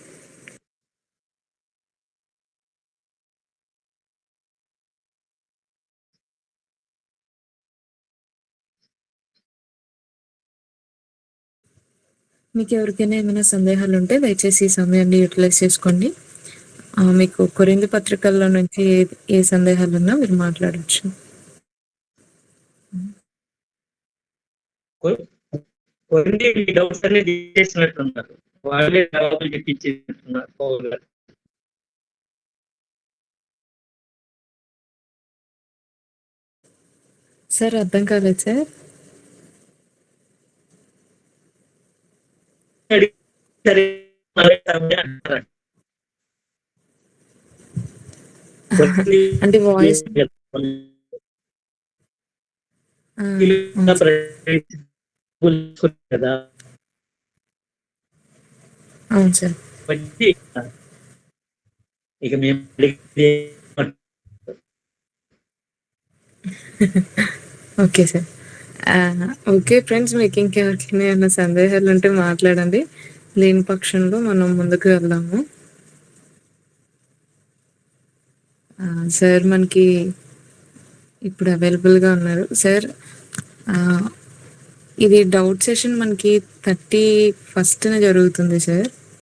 మీకు ఎవరికైనా ఏమైనా సందేహాలు ఉంటే దయచేసి ఈ సమయాన్ని యూటిలైజ్ చేసుకోండి. మీకు కొరింథీ పత్రికల్లో నుంచి ఏ సందేహాలు ఉన్నా మీరు మాట్లాడచ్చు. కొరింథీ డౌట్స్ అనేది చేసినట్టున్నారు, వాళ్ళే జవాబులు చెప్పించేస్తున్నారు. సార్ అర్థం కాలేదు సార్. సరే అంటే వాయిస్ కదా. అవును సార్. ఇక మేము ఓకే సార్. ఓకే ఫ్రెండ్స్, మీకు ఇంకెవరికైనా ఏమైనా సందేహాలు ఉంటే మాట్లాడండి, లేని పక్షంలో మనం ముందుకు వెళ్దాము. సార్ మనకి ఇప్పుడు అవైలబుల్గా ఉన్నారు. సార్ ఇది డౌట్ సెషన్ మనకి 31st జరుగుతుంది సార్.